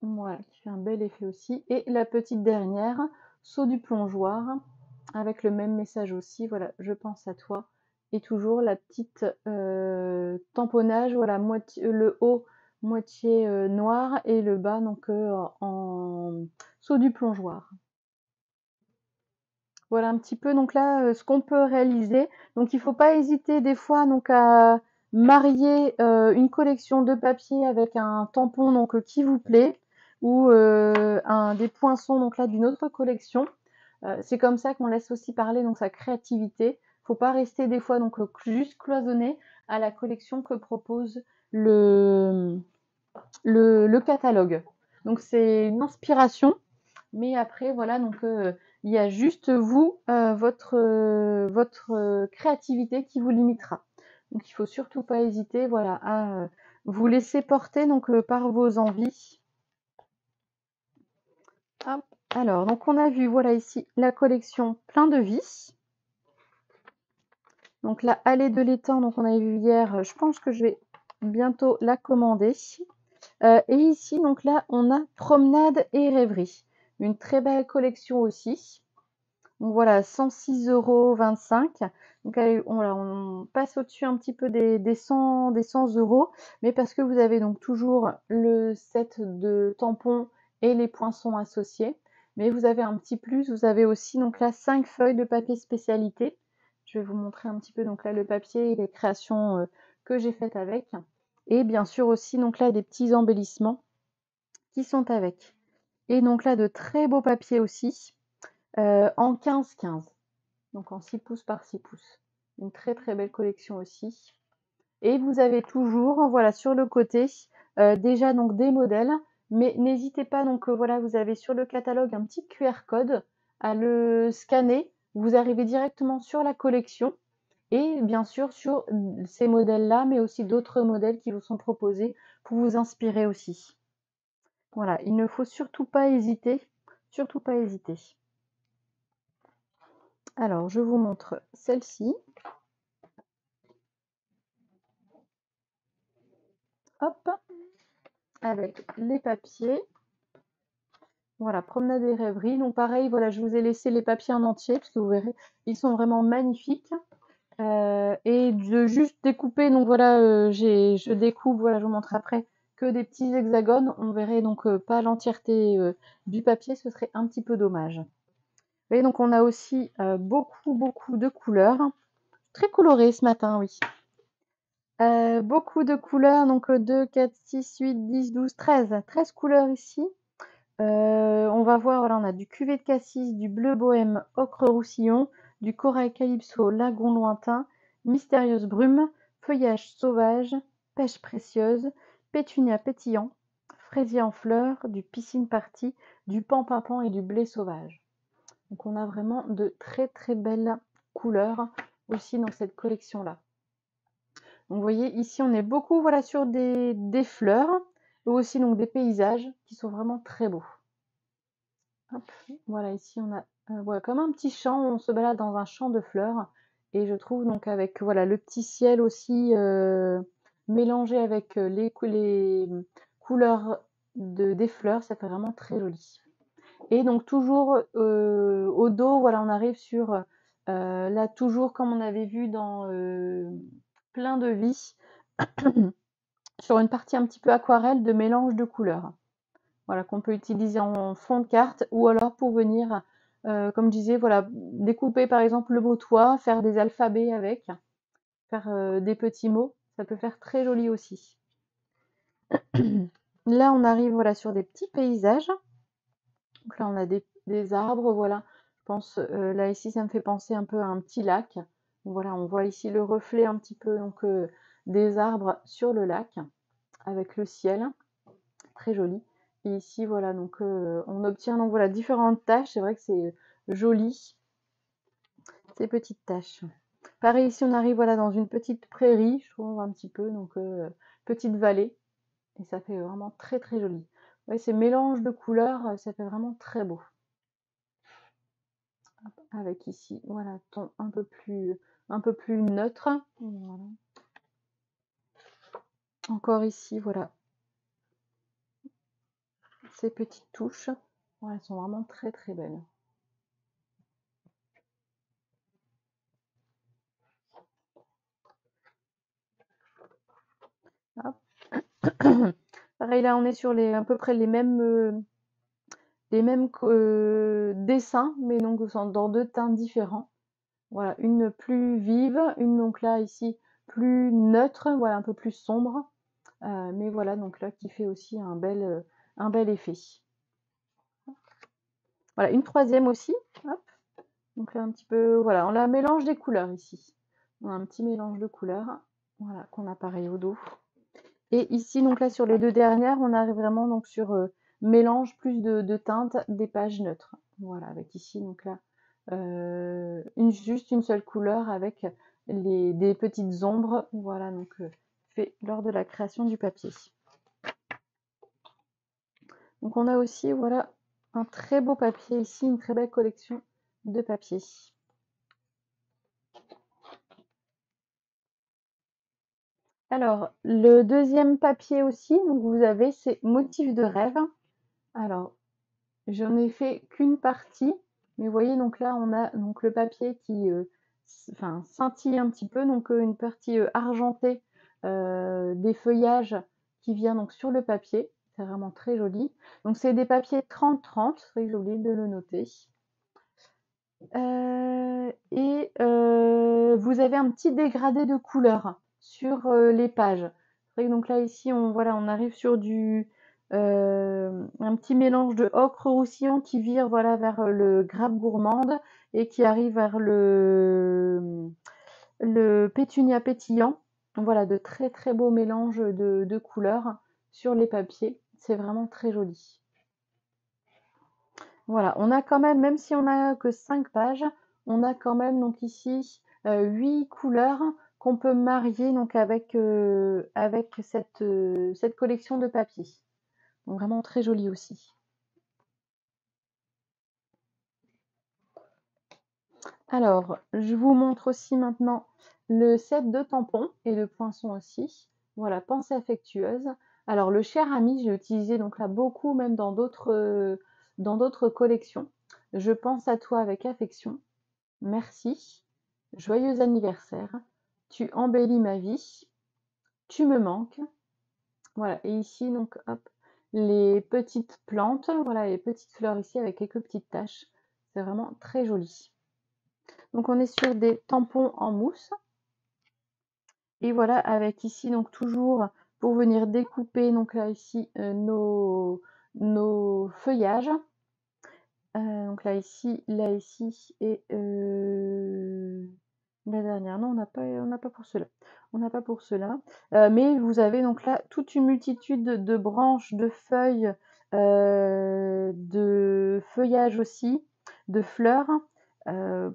Voilà, qui fait un bel effet aussi. Et la petite dernière, saut du plongeoir, avec le même message aussi, voilà, je pense à toi. Et toujours la petite tamponnage, voilà, le haut moitié noir et le bas donc en saut du plongeoir. Voilà un petit peu donc là ce qu'on peut réaliser. Donc il ne faut pas hésiter des fois donc à marier une collection de papier avec un tampon donc qui vous plaît ou des poinçons donc là d'une autre collection. C'est comme ça qu'on laisse aussi parler donc sa créativité. Faut pas rester des fois donc juste cloisonné à la collection que propose le catalogue. Donc c'est une inspiration mais après, voilà, donc Il y a juste vous, votre créativité qui vous limitera. Donc il faut surtout pas hésiter, voilà, à vous laisser porter donc par vos envies. Hop. Alors, donc on a vu, voilà ici, la collection plein de vie. Donc la allée de l'étang, donc on avait vu hier, je pense que je vais bientôt la commander. Et ici, donc là, on a promenade et rêverie. Une très belle collection aussi. Donc voilà, 106,25 €. Donc allez, on passe au-dessus un petit peu des 100 €, mais parce que vous avez donc toujours le set de tampons et les poinçons associés. Mais vous avez un petit plus, vous avez aussi donc là 5 feuilles de papier spécialité. Je vais vous montrer un petit peu donc là le papier et les créations que j'ai faites avec. Et bien sûr aussi donc là des petits embellissements qui sont avec. Et donc là de très beaux papiers aussi en 15-15. Donc en 6 pouces par 6 pouces. Une très très belle collection aussi. Et vous avez toujours, voilà, sur le côté, déjà donc des modèles, mais n'hésitez pas, donc voilà, vous avez sur le catalogue un petit QR code à le scanner. Vous arrivez directement sur la collection et bien sûr sur ces modèles-là, mais aussi d'autres modèles qui vous sont proposés pour vous inspirer aussi. Voilà, il ne faut surtout pas hésiter, surtout pas hésiter. Alors, je vous montre celle-ci. Hop, avec les papiers. Voilà, promenade et rêverie. Donc pareil, voilà, je vous ai laissé les papiers en entier, parce que vous verrez, ils sont vraiment magnifiques. Et de juste découper, donc voilà, je découpe, voilà, je vous montre après, que des petits hexagones. On verrait donc pas l'entièreté du papier, ce serait un petit peu dommage. Vous voyez, donc on a aussi beaucoup de couleurs. Très coloré ce matin, oui. Beaucoup de couleurs, donc 2, 4, 6, 8, 10, 12, 13. 13 couleurs ici. On va voir, voilà, on a du cuvet de cassis, du bleu bohème ocre roussillon, du corail calypso lagon lointain, mystérieuse brume, feuillage sauvage, pêche précieuse, pétunia pétillant, fraisier en fleurs, du piscine party, du pan et du blé sauvage. Donc on a vraiment de très très belles couleurs aussi dans cette collection-là. Donc vous voyez, ici on est beaucoup, voilà, sur des fleurs, ou aussi donc des paysages qui sont vraiment très beaux. Hop, voilà, ici on a voilà, comme un petit champ, on se balade dans un champ de fleurs. Et je trouve donc avec voilà, le petit ciel aussi mélangé avec les couleurs des fleurs, ça fait vraiment très joli. Et donc toujours au dos, voilà, on arrive sur là toujours comme on avait vu dans plein de vie, sur une partie un petit peu aquarelle de mélange de couleurs. Voilà, qu'on peut utiliser en fond de carte ou alors pour venir, comme je disais, voilà, découper par exemple le beau toit, faire des alphabets avec, faire des petits mots, ça peut faire très joli aussi. Là, on arrive voilà, sur des petits paysages. Donc là, on a des arbres, voilà. Je pense, là ici, ça me fait penser un peu à un petit lac. Donc, voilà, on voit ici le reflet un petit peu donc, des arbres sur le lac avec le ciel, très joli. Et ici, voilà, donc on obtient donc voilà différentes taches. C'est vrai que c'est joli, ces petites taches. Pareil, ici, on arrive voilà dans une petite prairie, je trouve un petit peu, donc petite vallée. Et ça fait vraiment très très joli. Ouais, ces mélanges de couleurs, ça fait vraiment très beau. Avec ici, voilà, ton un peu plus neutre. Voilà. Encore ici, voilà, ces petites touches. Ouais, elles sont vraiment très très belles. Hop. Pareil, là, on est sur à peu près les mêmes dessins, mais donc dans deux teintes différents. Voilà, une plus vive, une donc là ici plus neutre, voilà, un peu plus sombre. Mais voilà, donc là qui fait aussi un bel effet. Voilà, une troisième aussi. Hop. Donc là un petit peu, voilà, on a un mélange des couleurs ici. On a un petit mélange de couleurs, voilà, qu'on a pareil au dos. Et ici, donc là sur les deux dernières, on arrive vraiment donc sur mélange plus de teintes des pages neutres. Voilà, avec ici, donc là, juste une seule couleur avec des petites ombres, voilà, donc fait lors de la création du papier. Donc on a aussi, voilà, un très beau papier ici, une très belle collection de papiers. Alors, le deuxième papier aussi, donc vous avez ces motifs de rêve. Alors, j'en ai fait qu'une partie, mais vous voyez, donc là, on a donc le papier qui scintille un petit peu, donc une partie argentée des feuillages qui vient donc sur le papier. C'est vraiment très joli. Donc, c'est des papiers 30-30, c'est joli de le noter. Vous avez un petit dégradé de couleur sur les pages. C'est vrai que donc là ici on arrive sur un petit mélange de ocre roussillon qui vire voilà vers le grappe gourmande et qui arrive vers le pétunia pétillant. Donc voilà, de très très beaux mélanges de couleurs sur les papiers. C'est vraiment très joli. Voilà, on a quand même si on n'a que 5 pages, on a quand même donc ici 8 couleurs qu'on peut marier donc avec cette collection de papier. Donc vraiment très joli aussi. Alors, je vous montre aussi maintenant le set de tampons et de poinçons aussi. Voilà, pensée affectueuse. Alors le cher ami, j'ai utilisé donc là beaucoup même dans d'autres collections. Je pense à toi avec affection. Merci, joyeux anniversaire, tu embellis ma vie, tu me manques. Voilà, et ici, donc, hop, les petites plantes, voilà, les petites fleurs ici avec quelques petites taches. C'est vraiment très joli. Donc, on est sur des tampons en mousse. Et voilà, avec ici, donc, toujours pour venir découper, donc là, ici, nos feuillages. Donc là ici et la dernière. Non, on n'a pas pour cela. On n'a pas pour cela. Mais vous avez donc là toute une multitude de branches, de feuilles, de feuillages aussi, de fleurs,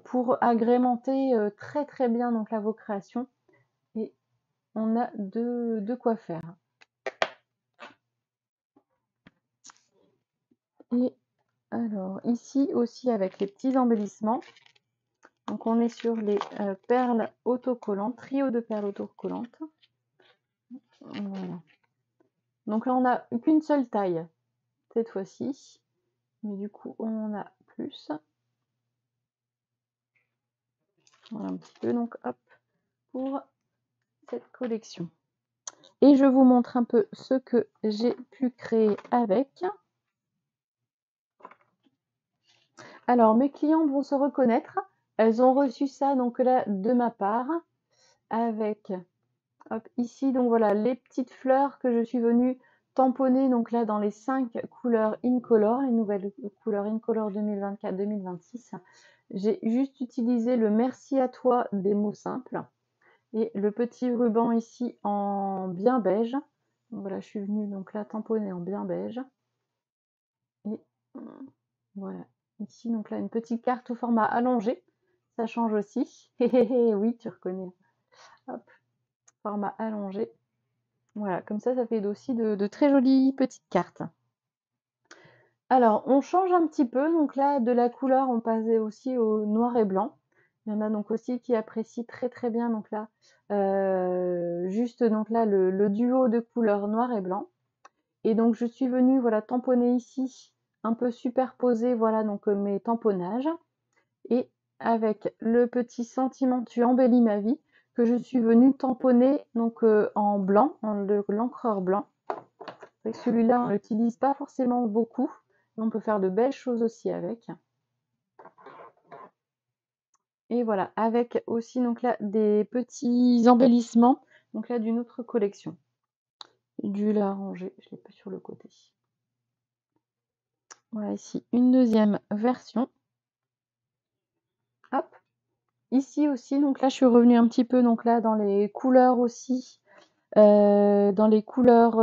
pour agrémenter très très bien donc là vos créations. Et on a de quoi faire. Et alors ici aussi avec les petits embellissements. Donc on est sur les perles autocollantes, trio de perles autocollantes. Voilà. Donc là on n'a qu'une seule taille cette fois-ci, mais du coup on en a plus. Voilà un petit peu, donc hop, pour cette collection. Et je vous montre un peu ce que j'ai pu créer avec. Alors mes clientes vont se reconnaître, elles ont reçu ça donc là de ma part avec hop, ici, donc voilà, les petites fleurs que je suis venue tamponner donc là dans les 5 couleurs Incolor, les nouvelles couleurs Incolor 2024-2026. J'ai juste utilisé le merci à toi des mots simples et le petit ruban ici en bien beige. Donc voilà, je suis venue donc là tamponner en bien beige. Et voilà, ici donc là une petite carte au format allongé, ça change aussi. Oui, tu reconnais. Hop, format allongé. Voilà, comme ça fait aussi de très jolies petites cartes. Alors, on change un petit peu. Donc là, de la couleur, on passait aussi au noir et blanc. Il y en a donc aussi qui apprécient très très bien. Donc là, juste donc là, le duo de couleurs noir et blanc. Et donc, je suis venue voilà, tamponner ici, un peu superposer voilà, donc, mes tamponnages. Et avec le petit sentiment Tu embellis ma vie, que je suis venue tamponner donc, en blanc, en l'encreur blanc. Celui-là, on ne l'utilise pas forcément beaucoup, mais on peut faire de belles choses aussi avec. Et voilà, avec aussi donc là des petits embellissements, donc là d'une autre collection. Du lait arrangé, je l'ai pas sur le côté. Voilà ici une deuxième version. Hop. Ici aussi, donc là je suis revenue un petit peu donc là dans les couleurs aussi, dans les couleurs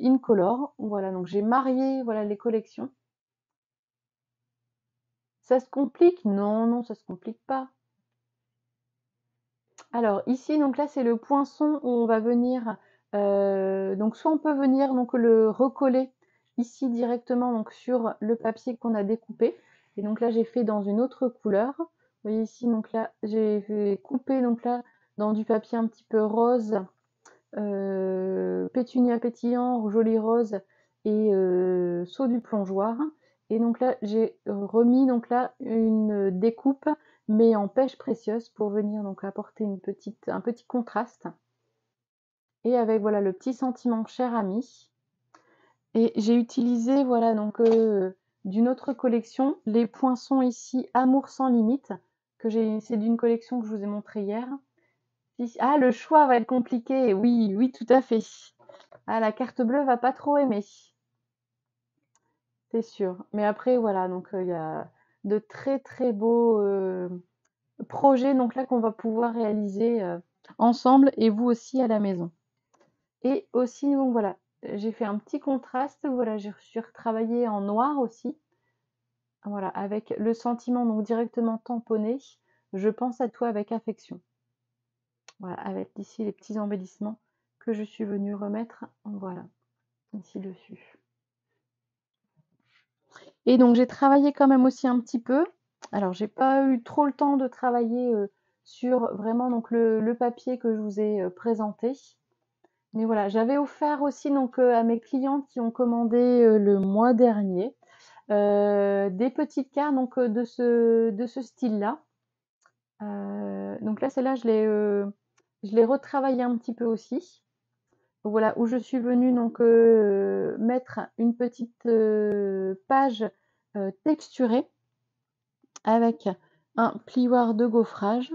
Incolor. Voilà, donc j'ai marié voilà les collections. Ça se complique? Non, non, ça se complique pas. Alors ici, donc là, c'est le poinçon où on va venir, donc soit on peut venir donc le recoller ici directement donc sur le papier qu'on a découpé. Et donc là, j'ai fait dans une autre couleur. Vous voyez ici, donc là, j'ai fait couper donc là dans du papier un petit peu rose, pétunia pétillant, joli rose et saut du plongeoir. Et donc là, j'ai remis donc là une découpe, mais en pêche précieuse pour venir donc apporter un petit contraste. Et avec voilà le petit sentiment cher ami. Et j'ai utilisé voilà donc d'une autre collection les poinçons ici Amour sans limite c'est d'une collection que je vous ai montré hier. Ah, le choix va être compliqué. Oui, oui, tout à fait. Ah, la carte bleue va pas trop aimer, c'est sûr. Mais après, voilà, donc il y a de très très beaux projets donc là qu'on va pouvoir réaliser ensemble et vous aussi à la maison. Et aussi, donc voilà, j'ai fait un petit contraste. Voilà, j'ai retravaillé en noir aussi. Voilà, avec le sentiment donc directement tamponné. Je pense à toi avec affection. Voilà, avec ici les petits embellissements que je suis venue remettre. Voilà, ici dessus. Et donc j'ai travaillé quand même aussi un petit peu. Alors j'ai pas eu trop le temps de travailler sur vraiment donc le papier que je vous ai présenté. Mais voilà, j'avais offert aussi donc à mes clientes qui ont commandé le mois dernier des petites cartes donc de ce style-là. Donc là, celle-là, je l'ai retravaillée un petit peu aussi. Voilà, où je suis venue donc mettre une petite page texturée avec un plioir de gaufrage,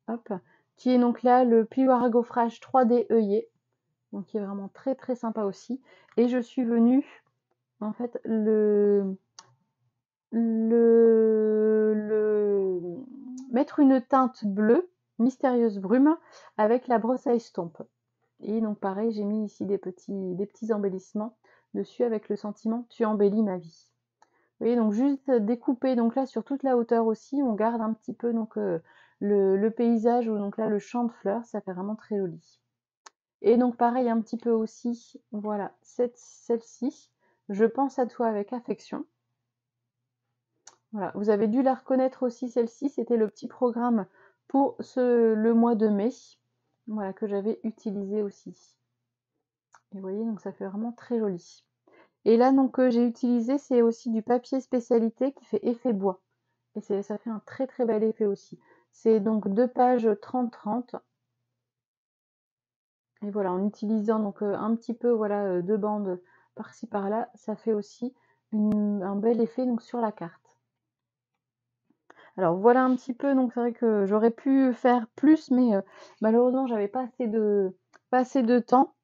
hop, qui est donc là le plioir à gaufrage 3D œillet, donc qui est vraiment très très sympa aussi. Et je suis venue en fait mettre une teinte bleue, mystérieuse brume, avec la brosse à estompe. Et donc pareil, j'ai mis ici des petits embellissements dessus avec le sentiment tu embellis ma vie. Vous voyez, donc juste découper donc là sur toute la hauteur aussi, on garde un petit peu donc le paysage ou donc là le champ de fleurs, ça fait vraiment très joli. Et donc pareil un petit peu aussi, voilà, celle-ci, je pense à toi avec affection. Voilà, vous avez dû la reconnaître aussi celle-ci, c'était le petit programme pour le mois de mai, voilà, que j'avais utilisé aussi. Et vous voyez, donc ça fait vraiment très joli. Et là, donc, j'ai utilisé, c'est aussi du papier spécialité qui fait effet bois. Et ça fait un très très bel effet aussi. C'est donc 2 pages 30-30. Et voilà, en utilisant donc un petit peu voilà, de bandes par-ci par-là, ça fait aussi un bel effet donc, sur la carte. Alors voilà un petit peu, donc c'est vrai que j'aurais pu faire plus, mais malheureusement, j'avais pas assez de temps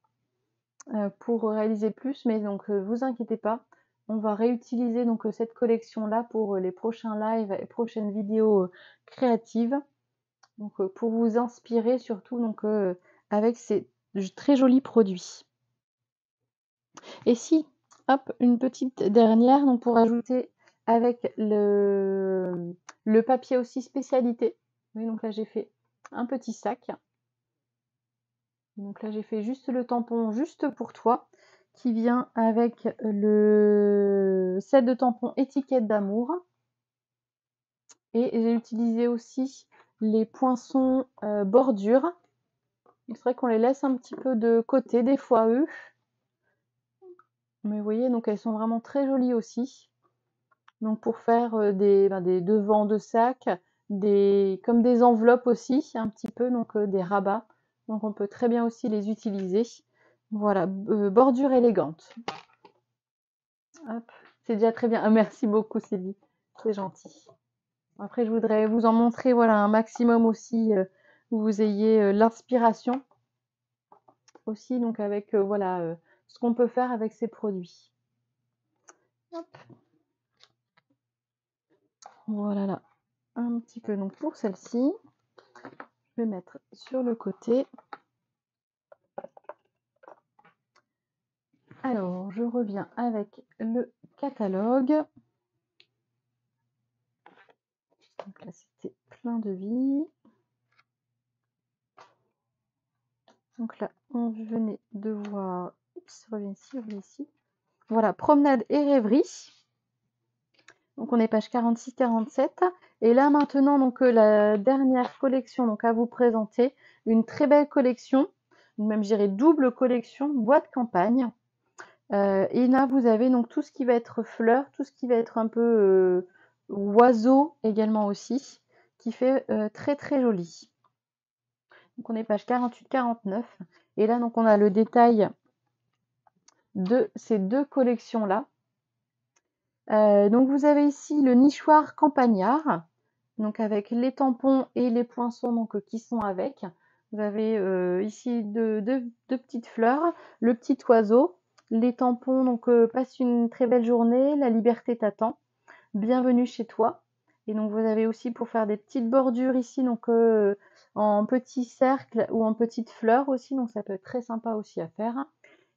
pour réaliser plus. Mais donc, vous inquiétez pas, on va réutiliser donc cette collection-là pour les prochains lives et prochaines vidéos créatives. Donc, pour vous inspirer surtout donc, avec ces très jolis produits. Et si, hop, une petite dernière, donc pour ajouter avec le papier aussi spécialité. Oui, donc là j'ai fait un petit sac. Donc là j'ai fait juste le tampon juste pour toi, qui vient avec le set de tampons étiquette d'amour. Et j'ai utilisé aussi les poinçons bordure. C'est vrai qu'on les laisse un petit peu de côté des fois eux. Mais vous voyez, donc elles sont vraiment très jolies aussi. Donc pour faire des devants de sac, comme des enveloppes aussi, un petit peu, donc des rabats. Donc on peut très bien aussi les utiliser. Voilà, bordure élégante. Hop, c'est déjà très bien. Ah, merci beaucoup Sylvie, c'est gentil. Après je voudrais vous en montrer voilà, un maximum aussi, où vous ayez l'inspiration aussi, donc avec voilà, ce qu'on peut faire avec ces produits. Hop. Voilà là, un petit peu donc pour celle-ci. Je vais mettre sur le côté. Alors, je reviens avec le catalogue. Donc là, c'était plein de vie. Donc là, on venait de voir, oups, reviens ici. Voilà, promenade et rêverie. Donc on est page 46-47. Et là maintenant, donc la dernière collection donc, à vous présenter, une très belle collection, même je dirais double collection, bois de campagne. Et là, vous avez donc tout ce qui va être fleurs, tout ce qui va être un peu oiseaux également aussi, qui fait très très joli. Donc on est page 48-49. Et là, donc on a le détail de ces deux collections-là. Donc vous avez ici le nichoir campagnard, donc avec les tampons et les poinçons donc, qui sont avec. Vous avez ici deux petites fleurs, le petit oiseau, les tampons, donc passe une très belle journée, la liberté t'attend, bienvenue chez toi. Et donc vous avez aussi pour faire des petites bordures ici, donc en petits cercles ou en petites fleurs aussi, donc ça peut être très sympa aussi à faire.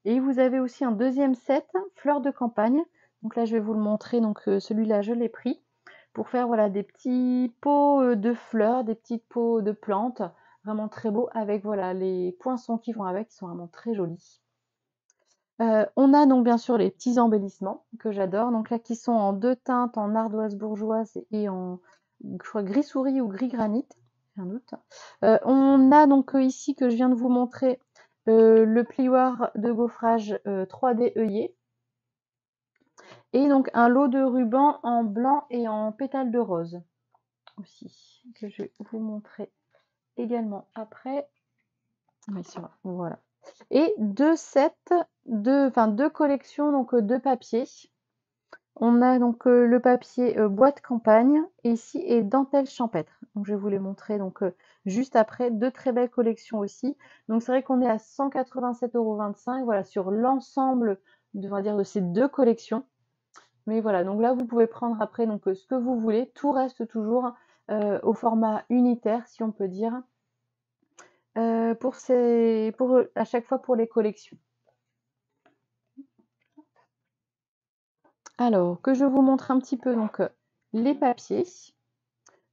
Et vous avez aussi un deuxième set, fleurs de campagne. Donc là, je vais vous le montrer. Donc celui-là, je l'ai pris pour faire voilà, des petits pots de fleurs, des petits pots de plantes. Vraiment très beau avec voilà, les poinçons qui vont avec, qui sont vraiment très jolis. On a donc bien sûr les petits embellissements que j'adore. Donc là, qui sont en deux teintes, en ardoise bourgeoise et en je crois, gris souris ou gris granit. J'ai un doute. On a donc ici que je viens de vous montrer le plioir de gaufrage 3D œillet. Et donc un lot de rubans en blanc et en pétales de rose aussi, que je vais vous montrer également après. Voilà. Et deux sets, deux collections donc de papier. On a donc le papier bois de campagne ici et dentelle champêtre. Donc je vais vous les montrer donc juste après. Deux très belles collections aussi. Donc c'est vrai qu'on est à 187,25 € voilà, sur l'ensemble on va dire, de ces deux collections. Mais voilà, donc là vous pouvez prendre après donc ce que vous voulez. Tout reste toujours au format unitaire, si on peut dire, à chaque fois pour les collections. Alors, que je vous montre un petit peu donc les papiers.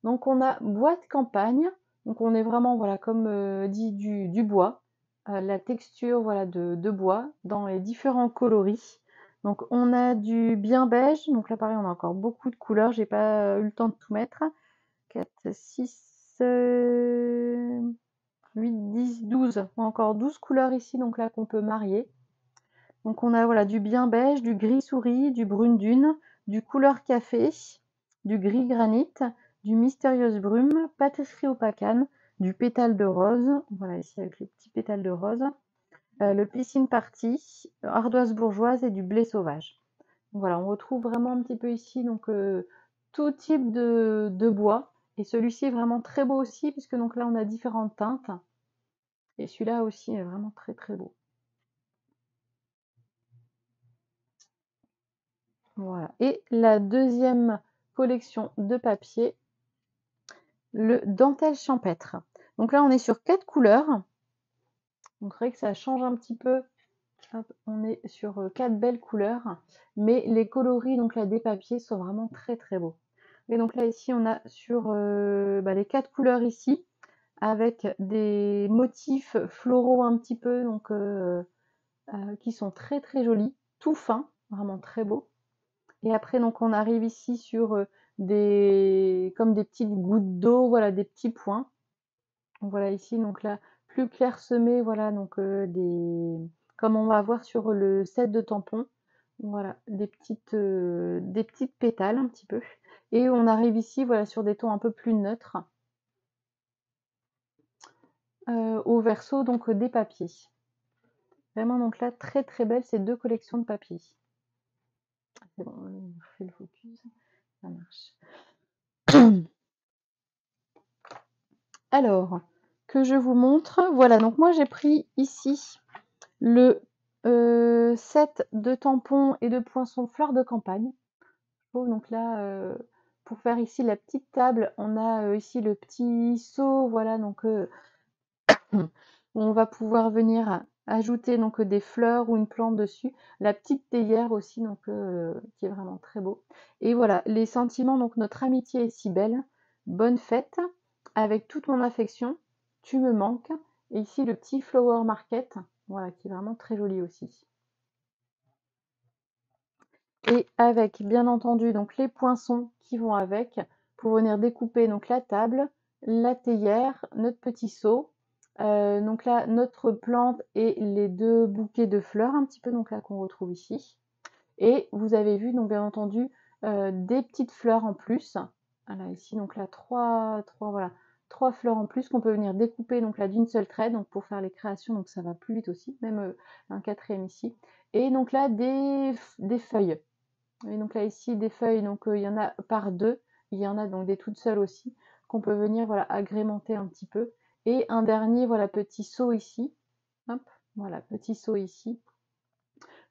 Donc on a bois de campagne. Donc on est vraiment voilà comme dit du bois, la texture voilà de bois dans les différents coloris. Donc on a du bien beige. Donc là pareil on a encore beaucoup de couleurs. J'ai pas eu le temps de tout mettre. 4, 6, 8, 10, 12. Encore 12 couleurs ici donc là qu'on peut marier. Donc on a voilà du bien beige, du gris souris, du brune dune, du couleur café, du gris granit, du mystérieuse brume, pâtisserie au pacane, du pétale de rose, voilà ici avec les petits pétales de rose, le piscine party, ardoise bourgeoise et du blé sauvage. Donc voilà, on retrouve vraiment un petit peu ici donc tout type de bois. Et celui-ci est vraiment très beau aussi, puisque donc là on a différentes teintes. Et celui-là aussi est vraiment très très beau. Voilà. Et la deuxième collection de papier, le dentelle champêtre. Donc là, on est sur 4 couleurs. Donc c'est vrai que ça change un petit peu. Hop, on est sur 4 belles couleurs. Mais les coloris donc là, des papiers sont vraiment très très beaux. Et donc là, ici, on a sur les 4 couleurs ici, avec des motifs floraux un petit peu, donc qui sont très très jolis, tout fin, vraiment très beau. Et après, donc, on arrive ici sur comme des petites gouttes d'eau, voilà, des petits points. Donc, voilà, ici, donc là, plus clairsemé, voilà, donc comme on va voir sur le set de tampons. Voilà, des petites pétales un petit peu. Et on arrive ici, voilà, sur des tons un peu plus neutres. Au verso, donc, des papiers. Vraiment, donc là, très très belle ces deux collections de papiers. C'est bon, on fait le focus. Ça marche. Alors, que je vous montre. Voilà, donc moi j'ai pris ici le set de tampons et de poinçons fleurs de campagne. Donc là, pour faire ici la petite table, on a ici le petit seau, voilà, donc on va pouvoir venir ajouter donc des fleurs ou une plante dessus. La petite théière aussi, donc qui est vraiment très beau. Et voilà, les sentiments, donc notre amitié est si belle. bonne fête, avec toute mon affection, tu me manques. Et ici le petit Flower Market, voilà, qui est vraiment très joli aussi. Et avec bien entendu donc les poinçons qui vont avec pour venir découper donc la table, la théière, notre petit seau. Donc là notre plante et les 2 bouquets de fleurs un petit peu donc là qu'on retrouve ici. Et vous avez vu donc bien entendu des petites fleurs en plus. Voilà ici donc là 3 voilà 3 fleurs en plus qu'on peut venir découper donc là d'une seule traite donc pour faire les créations donc ça va plus vite aussi, même un 4e ici. Et donc là des feuilles. Et donc là ici des feuilles, donc il y en a par 2, il y en a donc des toutes seules aussi, qu'on peut venir voilà agrémenter un petit peu. Et un dernier voilà petit seau ici, hop, voilà petit seau ici,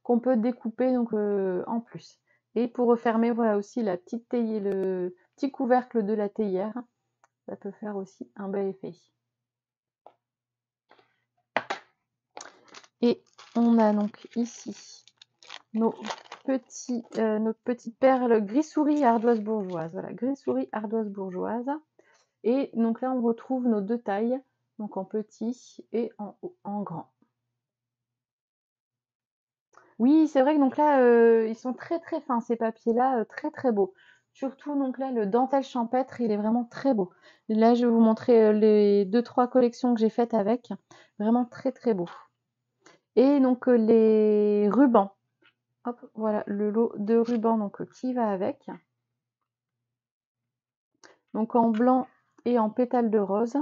qu'on peut découper donc en plus. Et pour refermer voilà aussi la petite théière, le petit couvercle de la théière, ça peut faire aussi un bel effet. Et on a donc ici nos petites perles gris-souris ardoise bourgeoise. Voilà, gris-souris ardoise bourgeoise. Et donc là, on retrouve nos 2 tailles, donc en petit et en grand. Oui, c'est vrai que donc là, ils sont très très fins ces papiers-là, très très beaux. Surtout donc là, le dentelle champêtre, il est vraiment très beau. Là, je vais vous montrer les 2-3 collections que j'ai faites avec. Vraiment très très beau. Et donc les rubans. Hop, voilà le lot de rubans donc qui va avec. Donc en blanc et en pétales de rose.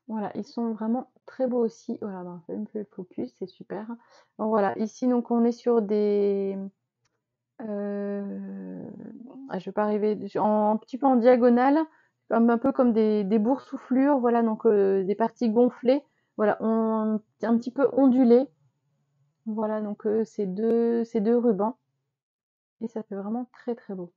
Voilà, ils sont vraiment très beaux aussi. Voilà, ben, ça me fait le focus, c'est super. Donc voilà, ici donc on est sur des je vais pas arriver un petit peu en diagonale, comme un peu comme des boursouflures, voilà, donc des parties gonflées, voilà, un petit peu ondulées. Voilà, donc ces deux rubans. Et ça fait vraiment très très beau.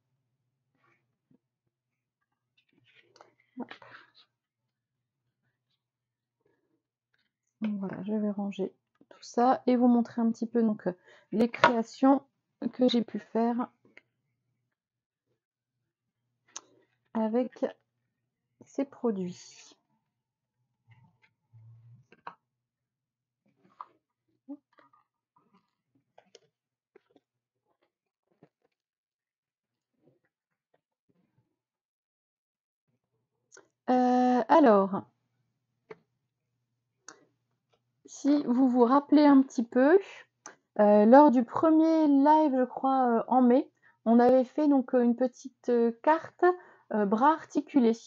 Donc voilà, je vais ranger tout ça et vous montrer un petit peu donc les créations que j'ai pu faire avec ces produits. Alors, si vous vous rappelez un petit peu, lors du premier live, je crois, en mai, on avait fait donc une petite carte bras articulés.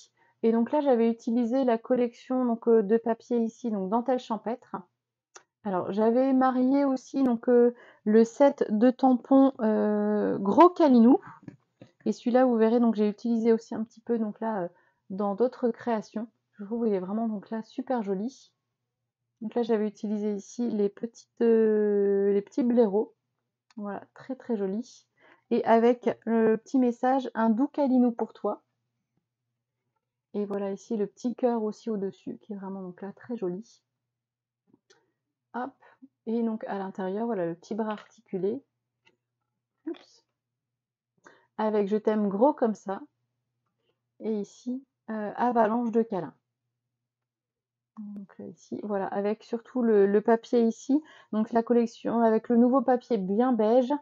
Et donc là, j'avais utilisé la collection donc, de papier ici, donc dentelle champêtre. Alors, j'avais marié aussi donc le set de tampons gros calinou. Et celui-là, vous verrez, donc j'ai utilisé aussi un petit peu donc là dans d'autres créations. Je trouve qu'il est vraiment donc là super joli. Donc là, j'avais utilisé ici les petits blaireaux. Voilà, très très joli. Et avec le petit message, un doux câlinou pour toi. Et voilà ici le petit cœur aussi au-dessus, qui est vraiment donc là très joli. Hop. Et donc à l'intérieur, voilà le petit bras articulé. Oups. Avec je t'aime gros comme ça. Et ici, avalanche de câlins. Donc là, ici, voilà, avec surtout le papier ici. Donc la collection avec le nouveau papier bien beige,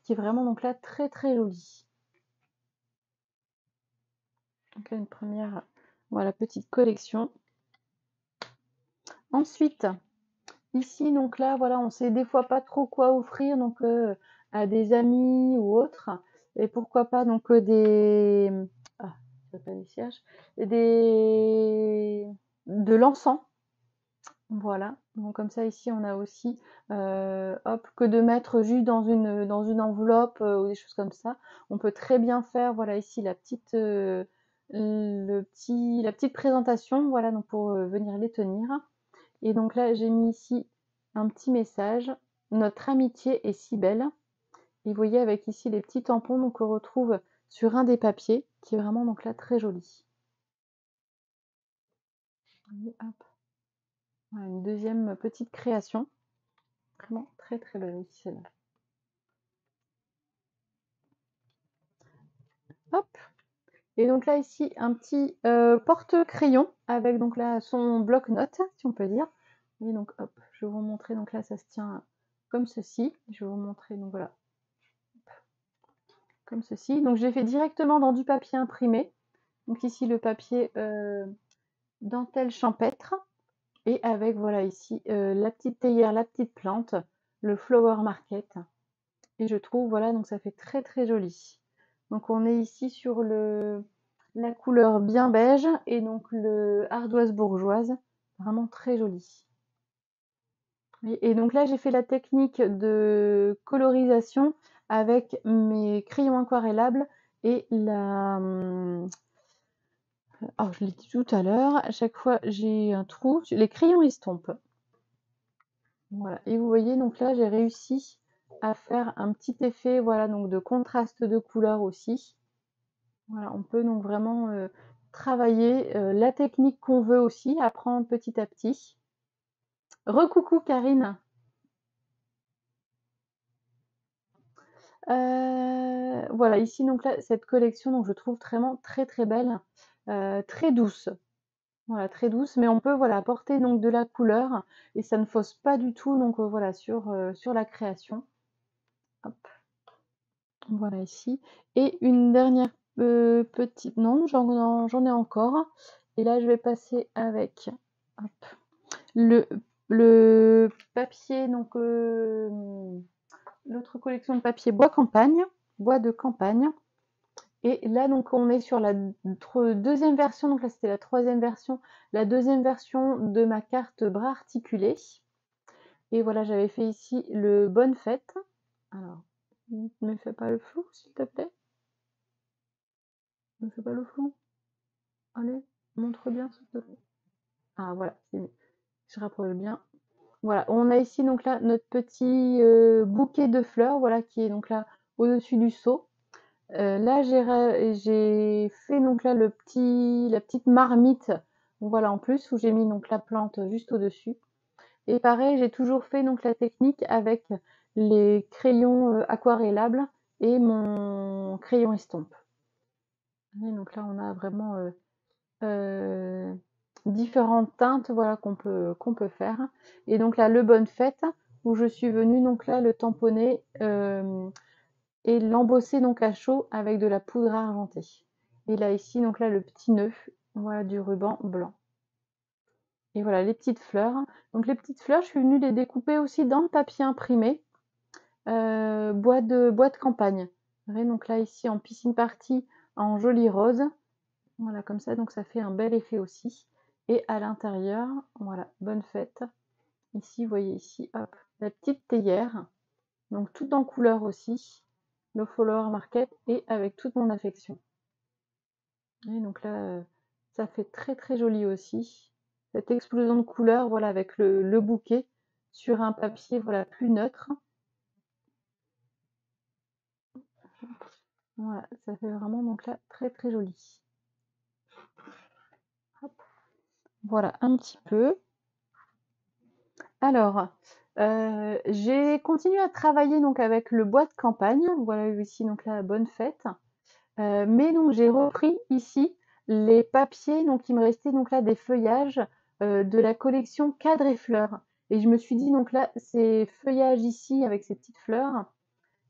qui est vraiment donc là très très joli. Donc là, une première, voilà, petite collection. Ensuite, ici, donc là, voilà, on sait des fois pas trop quoi offrir donc à des amis ou autres. Et pourquoi pas donc ah, pas des cierges, de l'encens. Voilà. Donc comme ça ici, on a aussi hop, que de mettre juste dans une enveloppe ou des choses comme ça. On peut très bien faire, voilà, ici la petite la petite présentation, voilà, donc pour venir les tenir. Et donc là, j'ai mis ici un petit message. Notre amitié est si belle. Et vous voyez avec ici les petits tampons donc on retrouve sur un des papiers qui est vraiment donc là très joli. Et hop. Voilà, une deuxième petite création. Vraiment très très belle aussi celle-là. Hop. Et donc là, ici, un petit porte-crayon avec donc là son bloc-notes, si on peut dire. Et donc, hop, je vais vous montrer. Donc là, ça se tient comme ceci. Je vais vous montrer, donc voilà, comme ceci. Donc, j'ai fait directement dans du papier imprimé. Donc ici, le papier dentelle champêtre. Et avec, voilà, ici, la petite théière, la petite plante, le Flower Market. Et je trouve, voilà, donc ça fait très très joli. Donc on est ici sur la couleur bien beige et donc le ardoise bourgeoise, vraiment très joli. Et donc là j'ai fait la technique de colorisation avec mes crayons aquarellables et alors je l'ai dit tout à l'heure, à chaque fois j'ai un trou, les crayons estompes. Voilà, et vous voyez donc là j'ai réussi à faire un petit effet, voilà, donc de contraste de couleurs aussi. Voilà, on peut donc vraiment travailler la technique qu'on veut aussi, apprendre petit à petit. Recoucou Karine. Voilà, ici donc là, cette collection, donc je trouve vraiment très très belle, très douce. Voilà, très douce, mais on peut voilà apporter donc de la couleur et ça ne fausse pas du tout donc voilà sur la création. Hop, voilà ici. Et une dernière petite, non, j'en ai encore. Et là, je vais passer avec hop, le, le papier, donc l'autre collection de papier bois de campagne. Et là, donc, on est sur la deuxième version, donc là, c'était la troisième version, la deuxième version de ma carte bras articulé. Et voilà, j'avais fait ici le Bonne Fête. Alors, ne me fais pas le flou, s'il te plaît. Ne me fais pas le flou. Allez, montre bien, s'il te plaît. Ah, voilà, c'est mieux. Je rapproche bien. Voilà, on a ici donc là notre petit bouquet de fleurs, voilà, qui est donc là au-dessus du seau. Là, j'ai fait donc là la petite marmite, voilà, en plus, où j'ai mis donc la plante juste au-dessus. Et pareil, j'ai toujours fait donc la technique avec les crayons aquarellables et mon crayon estompe. Et donc là, on a vraiment euh, différentes teintes, voilà, qu'on peut faire. Et donc là, le Bonne Fête, où je suis venue donc là le tamponner et l'embosser donc à chaud avec de la poudre argentée. Et là ici, donc là le petit nœud, voilà, du ruban blanc. Et voilà les petites fleurs. Donc les petites fleurs, je suis venue les découper aussi dans le papier imprimé, bois de campagne. Vous voyez, donc là ici en piscine party en joli rose. Voilà, comme ça, donc ça fait un bel effet aussi. Et à l'intérieur, voilà, Bonne Fête. Ici, vous voyez ici, hop, la petite théière. Donc tout en couleur aussi. Le Flower Market et avec toute mon affection. Et donc là, ça fait très très joli aussi. Cette explosion de couleurs, voilà, avec le bouquet sur un papier, voilà, plus neutre. Voilà, ça fait vraiment donc là très très joli. Hop. Voilà un petit peu. Alors, j'ai continué à travailler donc avec le bois de campagne. Voilà ici donc la Bonne Fête. Mais donc j'ai repris ici les papiers, donc il me restait donc là des feuillages de la collection Cadre et Fleurs. Et je me suis dit donc là, ces feuillages ici avec ces petites fleurs,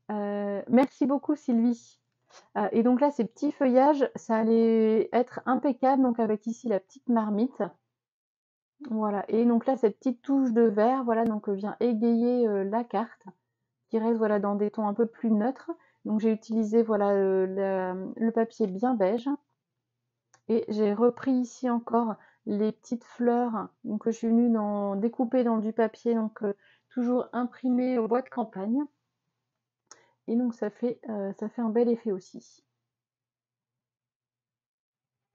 merci beaucoup Sylvie. Et donc là, ces petits feuillages, ça allait être impeccable, donc avec ici la petite marmite. Voilà, et donc là, cette petite touche de vert, voilà, donc vient égayer la carte, qui reste voilà dans des tons un peu plus neutres. Donc j'ai utilisé voilà le papier bien beige. Et j'ai repris ici encore les petites fleurs donc, que je suis venue découper dans du papier, donc toujours imprimé au bois de campagne. Et donc ça fait un bel effet aussi.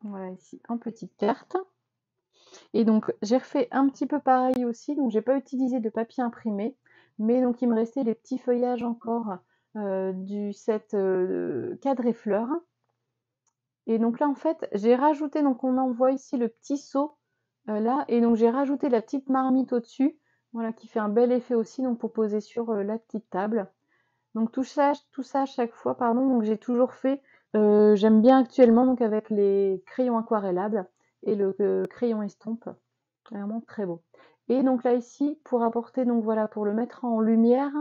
Voilà ici en petite carte. Et donc j'ai refait un petit peu pareil aussi, donc j'ai pas utilisé de papier imprimé, mais donc il me restait les petits feuillages encore du set cadre et fleurs. Et donc là en fait j'ai rajouté, donc on envoie ici le petit seau là, et donc j'ai rajouté la petite marmite au-dessus, voilà, qui fait un bel effet aussi, donc pour poser sur la petite table. Donc tout ça à chaque fois, pardon, donc j'ai toujours fait J'aime bien actuellement donc avec les crayons aquarellables et le crayon estompe, vraiment très beau. Et donc là ici, pour apporter donc voilà, pour le mettre en lumière,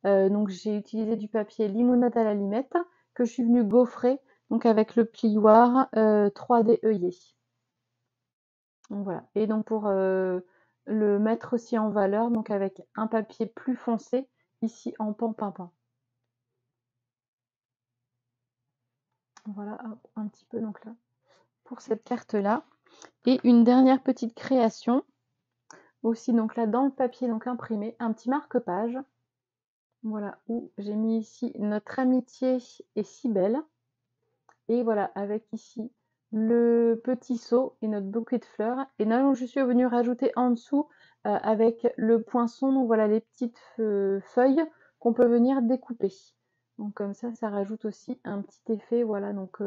donc j'ai utilisé du papier limonade à la limette que je suis venue gaufrer donc avec le plioir 3D œillet. Donc voilà. Et donc pour le mettre aussi en valeur, donc avec un papier plus foncé, ici en pan pimpin. Voilà un petit peu donc là pour cette carte là. Et une dernière petite création aussi donc là dans le papier donc imprimé, un petit marque-page. Voilà, où j'ai mis ici notre amitié est si belle. Et voilà, avec ici le petit seau et notre bouquet de fleurs. Et là, je suis venue rajouter en dessous avec le poinçon, donc voilà les petites feuilles qu'on peut venir découper. Donc comme ça rajoute aussi un petit effet, voilà, donc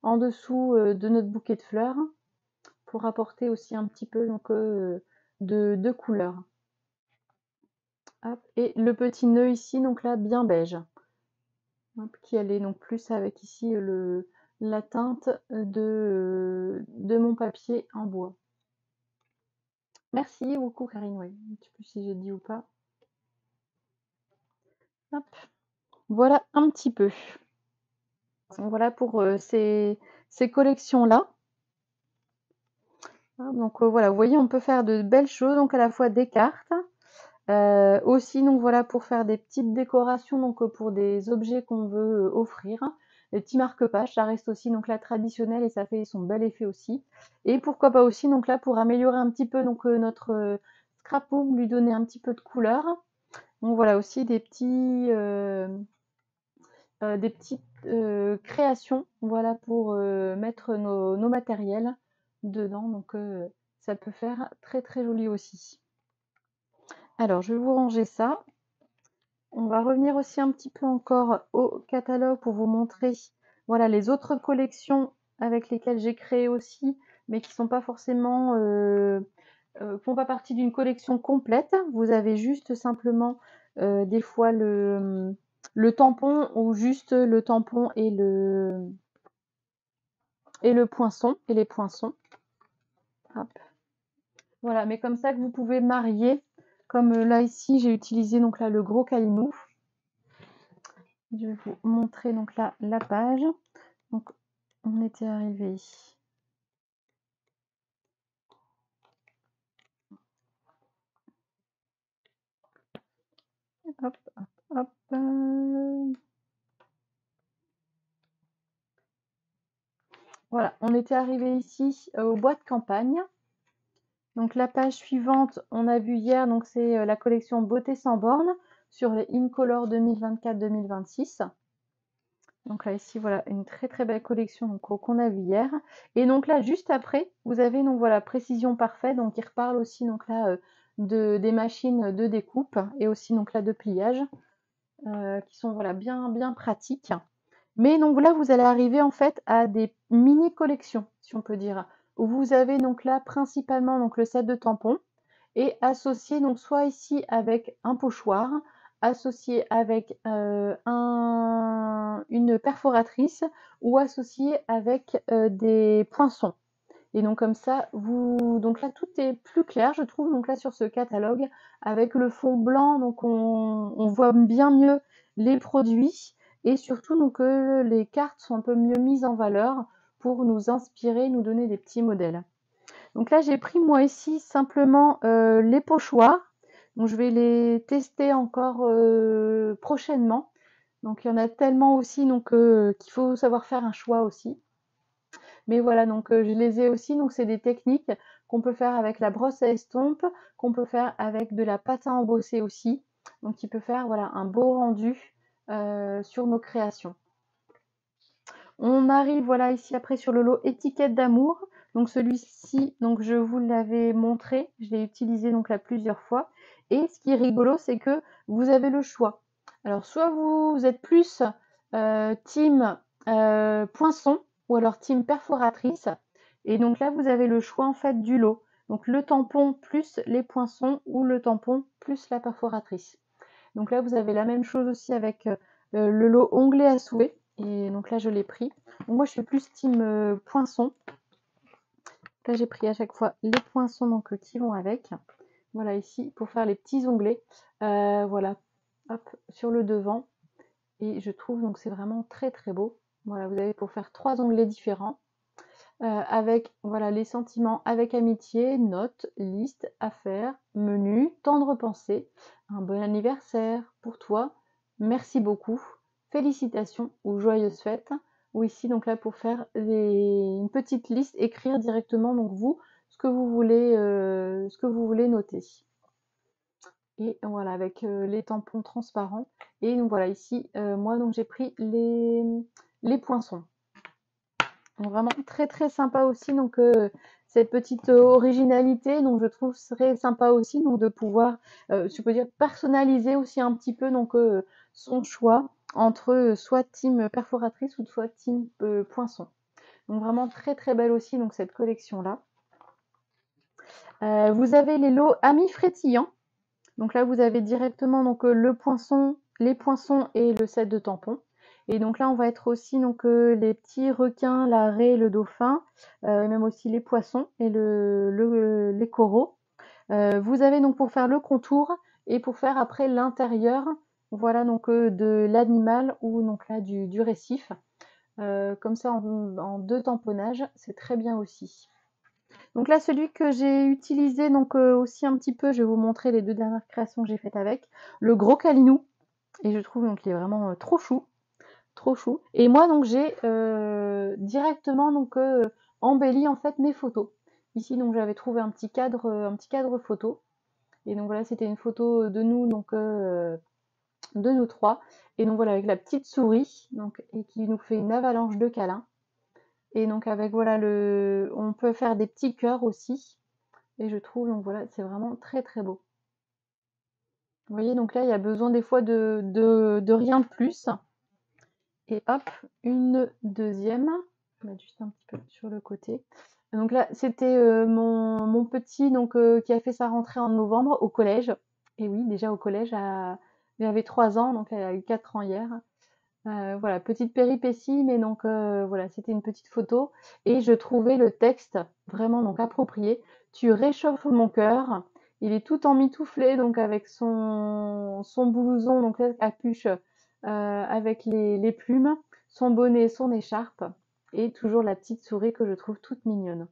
en dessous de notre bouquet de fleurs pour apporter aussi un petit peu donc de couleur. Hop. Et le petit nœud ici, donc là bien beige. Hop, qui allait donc plus avec ici la teinte de mon papier en bois. Merci beaucoup Karine, ouais. Je ne sais plus si j'ai dit ou pas. Hop. Voilà un petit peu. Donc voilà pour ces collections-là. Donc voilà, vous voyez, on peut faire de belles choses, donc à la fois des cartes, aussi donc voilà pour faire des petites décorations, donc pour des objets qu'on veut offrir. Les petits marque-pages, ça reste aussi donc là traditionnel et ça fait son bel effet aussi. Et pourquoi pas aussi donc là pour améliorer un petit peu donc notre scrapbook, lui donner un petit peu de couleur. Donc voilà aussi des petites créations, voilà pour mettre nos matériels dedans. Donc ça peut faire très très joli aussi. Alors je vais vous ranger ça. On va revenir aussi un petit peu encore au catalogue pour vous montrer voilà, les autres collections avec lesquelles j'ai créé aussi, mais qui sont pas forcément font pas partie d'une collection complète. Vous avez juste simplement des fois le tampon ou juste le tampon et le poinçon et les poinçons. Hop. Voilà, mais comme ça que vous pouvez marier. Comme là ici, j'ai utilisé donc là le gros calimou. Je vais vous montrer donc là la page. Donc on était arrivé. Hop, hop, hop. Voilà, on était arrivé ici au bois de campagne. Donc la page suivante, on a vu hier, donc c'est la collection Beauté sans borne sur les Incolor 2024-2026. Donc là ici voilà une très très belle collection qu'on a vu hier. Et donc là juste après, vous avez donc voilà précision parfaite, donc il reparle aussi donc là des machines de découpe et aussi donc là de pliage qui sont voilà bien bien pratiques. Mais donc là, vous allez arriver en fait à des mini collections, si on peut dire, où vous avez donc là principalement donc le set de tampons et associé donc soit ici avec un pochoir, associé avec une perforatrice ou associé avec des poinçons. Et donc comme ça, donc là tout est plus clair, je trouve, donc là sur ce catalogue, avec le fond blanc, donc on voit bien mieux les produits et surtout donc les cartes sont un peu mieux mises en valeur pour nous inspirer, nous donner des petits modèles. Donc là j'ai pris moi ici simplement les pochoirs, donc je vais les tester encore prochainement. Donc il y en a tellement aussi donc qu'il faut savoir faire un choix aussi. Mais voilà, donc je les ai aussi, donc c'est des techniques qu'on peut faire avec la brosse à estompe, qu'on peut faire avec de la pâte à embosser aussi, donc qui peut faire voilà un beau rendu sur nos créations. On arrive voilà ici après sur le lot étiquette d'amour. Donc celui-ci, donc je vous l'avais montré, je l'ai utilisé donc là plusieurs fois. Et ce qui est rigolo, c'est que vous avez le choix. Alors soit vous êtes plus team poinçon ou alors team perforatrice. Et donc là, vous avez le choix en fait du lot. Donc le tampon plus les poinçons ou le tampon plus la perforatrice. Donc là, vous avez la même chose aussi avec le lot onglet à souhait. Et donc là, je l'ai pris. Donc moi, je suis plus team poinçon. Là, j'ai pris à chaque fois les poinçons donc, qui vont avec. Voilà, ici, pour faire les petits onglets. Voilà, hop, sur le devant. Et je trouve donc c'est vraiment très très beau. Voilà, vous avez pour faire 3 onglets différents. Avec voilà les sentiments avec amitié, notes, liste, affaires, menu, tendre pensée, un bon anniversaire pour toi, merci beaucoup, félicitations ou joyeuses fêtes. Ou ici donc là pour faire une petite liste, écrire directement donc vous ce que vous voulez noter. Et voilà avec les tampons transparents. Et donc voilà ici moi donc j'ai pris les poinçons. Donc vraiment très très sympa aussi donc cette petite originalité donc je trouve serait sympa aussi donc de pouvoir je peux dire personnaliser aussi un petit peu donc son choix entre soit team perforatrice ou soit team poinçon. Donc vraiment très très belle aussi donc cette collection là. Vous avez les lots amis frétillants. Donc là vous avez directement donc le poinçon, les poinçons et le set de tampons. Et donc là, on va être aussi donc les petits requins, la raie, le dauphin, même aussi les poissons et les coraux. Vous avez donc pour faire le contour et pour faire après l'intérieur, voilà donc de l'animal ou donc là du récif. Comme ça en 2 tamponnages, c'est très bien aussi. Donc là, celui que j'ai utilisé donc aussi un petit peu, je vais vous montrer les 2 dernières créations que j'ai faites avec, le gros calinou. Et je trouve donc il est vraiment trop chou. Trop chou. Et moi, donc, j'ai directement donc embelli en fait mes photos. Ici, donc, j'avais trouvé un petit cadre photo. Et donc voilà, c'était une photo de nous, donc de nous 3. Et donc voilà, avec la petite souris, donc et qui nous fait une avalanche de câlins. Et donc avec voilà on peut faire des petits cœurs aussi. Et je trouve donc voilà, c'est vraiment très très beau. Vous voyez, donc là, il y a besoin des fois de rien de plus. Et hop, une deuxième. Je vais mettre juste un petit peu sur le côté. Donc là, c'était mon petit donc, qui a fait sa rentrée en novembre au collège. Et oui, déjà au collège, il avait 3 ans, donc elle a eu 4 ans hier. Voilà, petite péripétie, mais donc voilà, c'était une petite photo. Et je trouvais le texte vraiment donc approprié. Tu réchauffes mon cœur. Il est tout emmitouflé, donc avec son blouson, donc là, capuche avec les plumes, son bonnet, son écharpe, et toujours la petite souris que je trouve toute mignonne.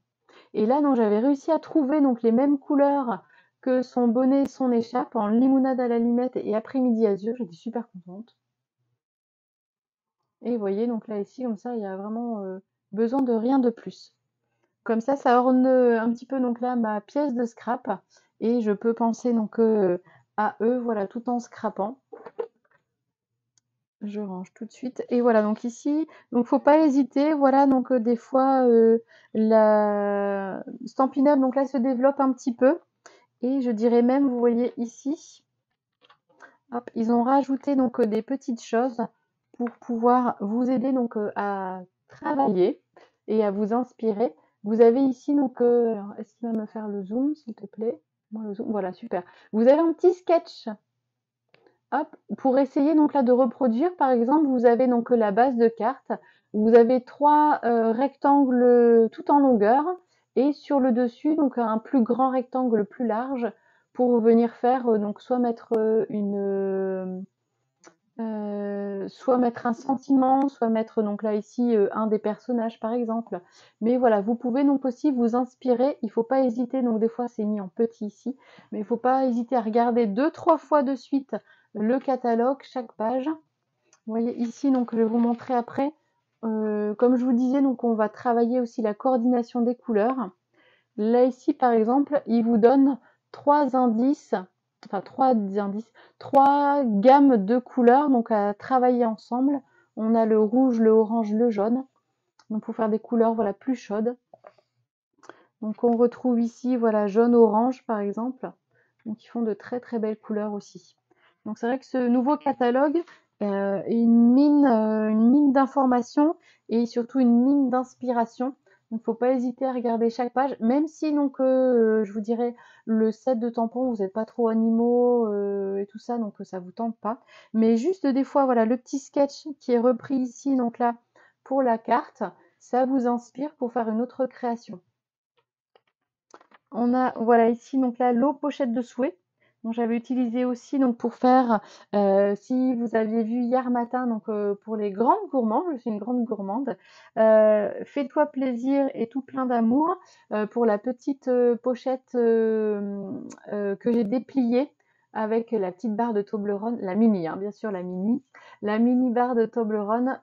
Et là, donc, j'avais réussi à trouver donc les mêmes couleurs que son bonnet et son écharpe en limonade à la limette et après-midi azur. J'étais super contente. Et vous voyez, donc là, ici, comme ça, il y a vraiment besoin de rien de plus. Comme ça orne un petit peu donc là ma pièce de scrap et je peux penser donc à eux, voilà, tout en scrapant. Je range tout de suite et voilà donc ici, donc faut pas hésiter, voilà donc des fois la Stampin' Up donc là se développe un petit peu et je dirais même, vous voyez ici, hop, ils ont rajouté donc des petites choses pour pouvoir vous aider donc à travailler et à vous inspirer. Vous avez ici donc, alors est-ce qu'il va me faire le zoom s'il te plaît? Moi le zoom, voilà super. Vous avez un petit sketch. Hop, pour essayer donc là de reproduire, par exemple, vous avez donc la base de carte. Vous avez 3 rectangles tout en longueur et sur le dessus donc un plus grand rectangle plus large pour venir faire donc soit mettre soit mettre un sentiment, soit mettre donc là ici un des personnages par exemple. Mais voilà, vous pouvez donc aussi vous inspirer. Il faut pas hésiter, donc des fois c'est mis en petit ici, mais il faut pas hésiter à regarder 2-3 fois de suite le catalogue, chaque page. Vous voyez ici, donc je vais vous montrer après. Comme je vous disais, donc on va travailler aussi la coordination des couleurs. Là ici par exemple, il vous donne 3 indices, enfin 3 indices, 3 gammes de couleurs donc à travailler ensemble. On a le rouge, le orange, le jaune. Donc pour faire des couleurs voilà plus chaudes. Donc on retrouve ici voilà jaune-orange par exemple. Donc ils font de très très belles couleurs aussi. Donc c'est vrai que ce nouveau catalogue est une mine d'informations et surtout une mine d'inspiration. Il ne faut pas hésiter à regarder chaque page, même si donc je vous dirais le set de tampons, vous n'êtes pas trop animaux et tout ça, donc ça vous tente pas. Mais juste des fois, voilà, le petit sketch qui est repris ici, donc là, pour la carte, ça vous inspire pour faire une autre création. On a, voilà, ici, donc là, l'eau pochette de souhait. Donc j'avais utilisé aussi donc pour faire, si vous aviez vu hier matin, donc pour les grandes gourmands, je suis une grande gourmande, fais-toi plaisir et tout plein d'amour, pour la petite pochette que j'ai dépliée avec la petite barre de Toblerone, la mini, hein, bien sûr la mini barre de Toblerone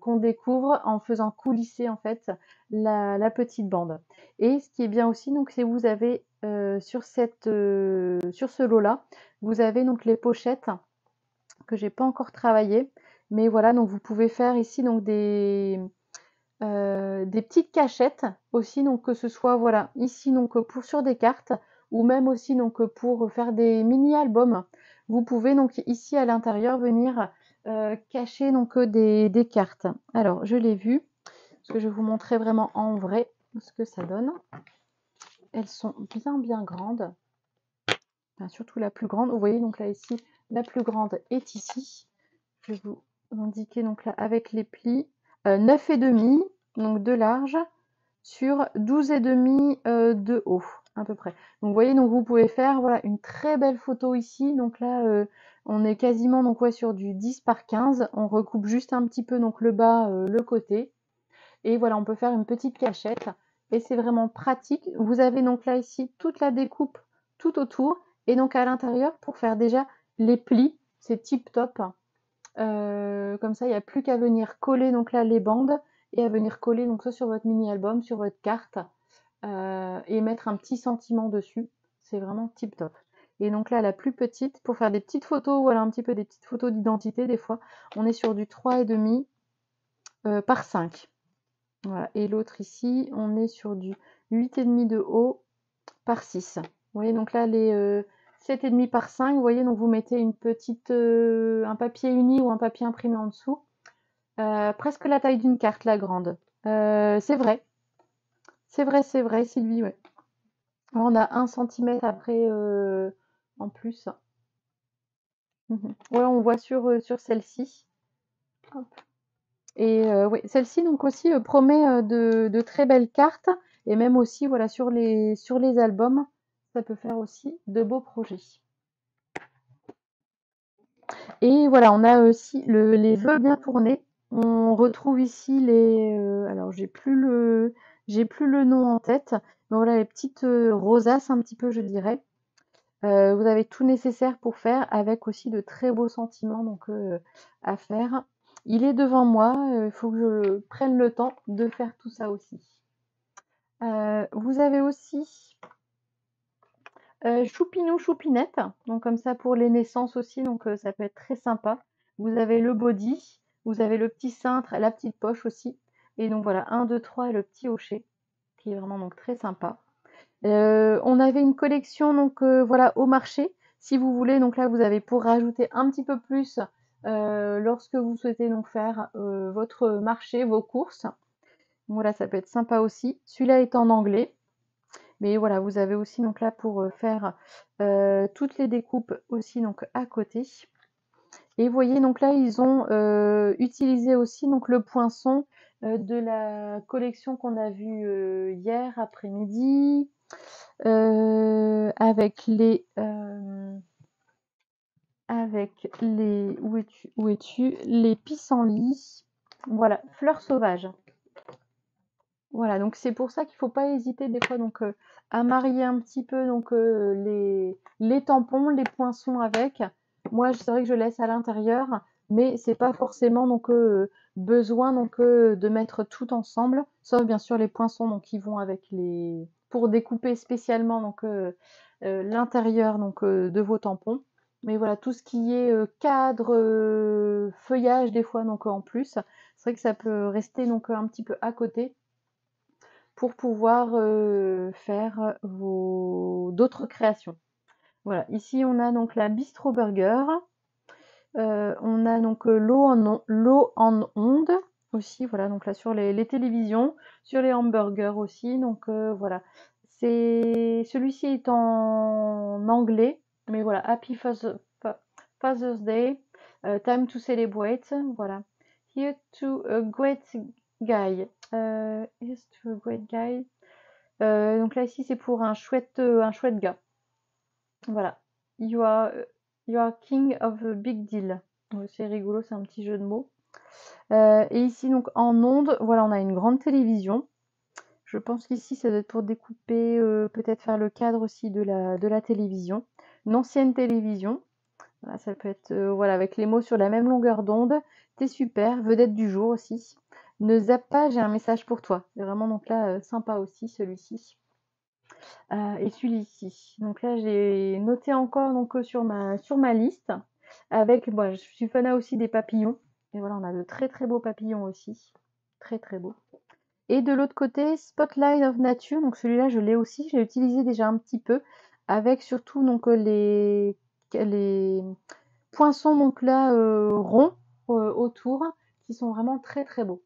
qu'on découvre en faisant coulisser en fait la petite bande. Et ce qui est bien aussi, donc, c'est que vous avez sur ce lot-là, vous avez donc les pochettes que j'ai pas encore travaillées, mais voilà, donc vous pouvez faire ici donc des petites cachettes aussi, donc que ce soit voilà ici donc pour sur des cartes ou même aussi donc pour faire des mini-albums. Vous pouvez donc ici à l'intérieur venir cacher donc des cartes. Alors je l'ai vu, parce que je vais vous montrer vraiment en vrai ce que ça donne. Elles sont bien grandes, enfin, surtout la plus grande. Vous voyez donc là ici, la plus grande est ici. Je vais vous indiquer donc là avec les plis. 9,5 donc de large sur 12,5 de haut à peu près. Donc vous voyez, donc vous pouvez faire voilà une très belle photo ici. Donc là on est quasiment donc ouais, sur du 10 par 15. On recoupe juste un petit peu donc le bas, le côté. Et voilà, on peut faire une petite cachette et c'est vraiment pratique. Vous avez donc là ici toute la découpe tout autour et donc à l'intérieur pour faire déjà les plis, c'est tip top. Comme ça, il n'y a plus qu'à venir coller donc là les bandes et à venir coller donc soit sur votre mini album, sur votre carte et mettre un petit sentiment dessus. C'est vraiment tip top. Et donc là, la plus petite, pour faire des petites photos, voilà un petit peu des petites photos d'identité des fois, on est sur du 3,5 par 5. Voilà. Et l'autre ici, on est sur du 8,5 de haut par 6. Vous voyez, donc là, les 7,5 par 5, vous voyez, donc vous mettez une petite, un papier uni ou un papier imprimé en dessous. Presque la taille d'une carte, la grande. C'est vrai. C'est vrai, Sylvie, ouais. Alors, on a 1 centimètre après en plus. Voilà, on voit sur celle-ci. Et oui, celle-ci donc aussi promet de très belles cartes et même aussi voilà sur les albums, ça peut faire aussi de beaux projets. Et voilà, on a aussi les vœux bien tournés. On retrouve ici alors j'ai plus le nom en tête, mais voilà les petites rosaces un petit peu je dirais. Vous avez tout nécessaire pour faire avec aussi de très beaux sentiments donc à faire. Il est devant moi, il faut que je prenne le temps de faire tout ça aussi. Vous avez aussi Choupinou Choupinette, donc comme ça pour les naissances aussi, donc ça peut être très sympa. Vous avez le body, vous avez le petit cintre, la petite poche aussi. Et donc voilà, 1, 2, 3 et le petit hochet, qui est vraiment donc très sympa. On avait une collection donc voilà au marché. Si vous voulez, donc là vous avez pour rajouter un petit peu plus lorsque vous souhaitez donc faire votre marché, vos courses. Voilà, ça peut être sympa aussi. Celui-là est en anglais, mais voilà, vous avez aussi donc là pour faire toutes les découpes aussi donc à côté. Et vous voyez donc là ils ont utilisé aussi donc le poinçon de la collection qu'on a vue hier après-midi. Avec les où es-tu? Les pissenlits. Voilà, fleurs sauvages. Voilà, donc c'est pour ça qu'il faut pas hésiter des fois donc à marier un petit peu donc les tampons, les poinçons avec. Moi, c'est vrai que je laisse à l'intérieur, mais c'est pas forcément donc besoin donc de mettre tout ensemble, sauf bien sûr les poinçons donc qui vont avec les pour découper spécialement donc l'intérieur donc de vos tampons. Mais voilà, tout ce qui est cadre, feuillage des fois donc en plus, c'est vrai que ça peut rester donc un petit peu à côté pour pouvoir faire d'autres créations. Voilà, ici on a donc la Bistro Burger. On a donc l'eau en onde. aussi, voilà, donc là sur les télévisions, sur les hamburgers aussi, donc voilà. Celui-ci est en anglais, mais voilà, Father's Day, time to celebrate, voilà. Here to a great guy. Here's to a great guy. Donc là ici c'est pour un chouette gars. Voilà. You are, you are king of a big deal. Ouais, c'est rigolo, c'est un petit jeu de mots. Et ici, donc en ondes, voilà, on a une grande télévision. Je pense qu'ici, ça doit être pour découper, peut-être faire le cadre aussi de la télévision. Une ancienne télévision. Voilà, ça peut être, voilà, avec les mots sur la même longueur d'onde. T'es super, vedette du jour aussi. Ne zappe pas, j'ai un message pour toi. C'est vraiment donc là, sympa aussi celui-ci. Et celui-ci. Donc là, j'ai noté encore donc sur ma liste avec, bon, je suis fanat aussi des papillons. Et voilà, on a de très très beaux papillons aussi. Très très beaux. Et de l'autre côté, Spotlight of Nature. Donc celui-là, je l'ai aussi. Je l'ai utilisé déjà un petit peu avec surtout donc les poinçons donc là ronds autour qui sont vraiment très très beaux.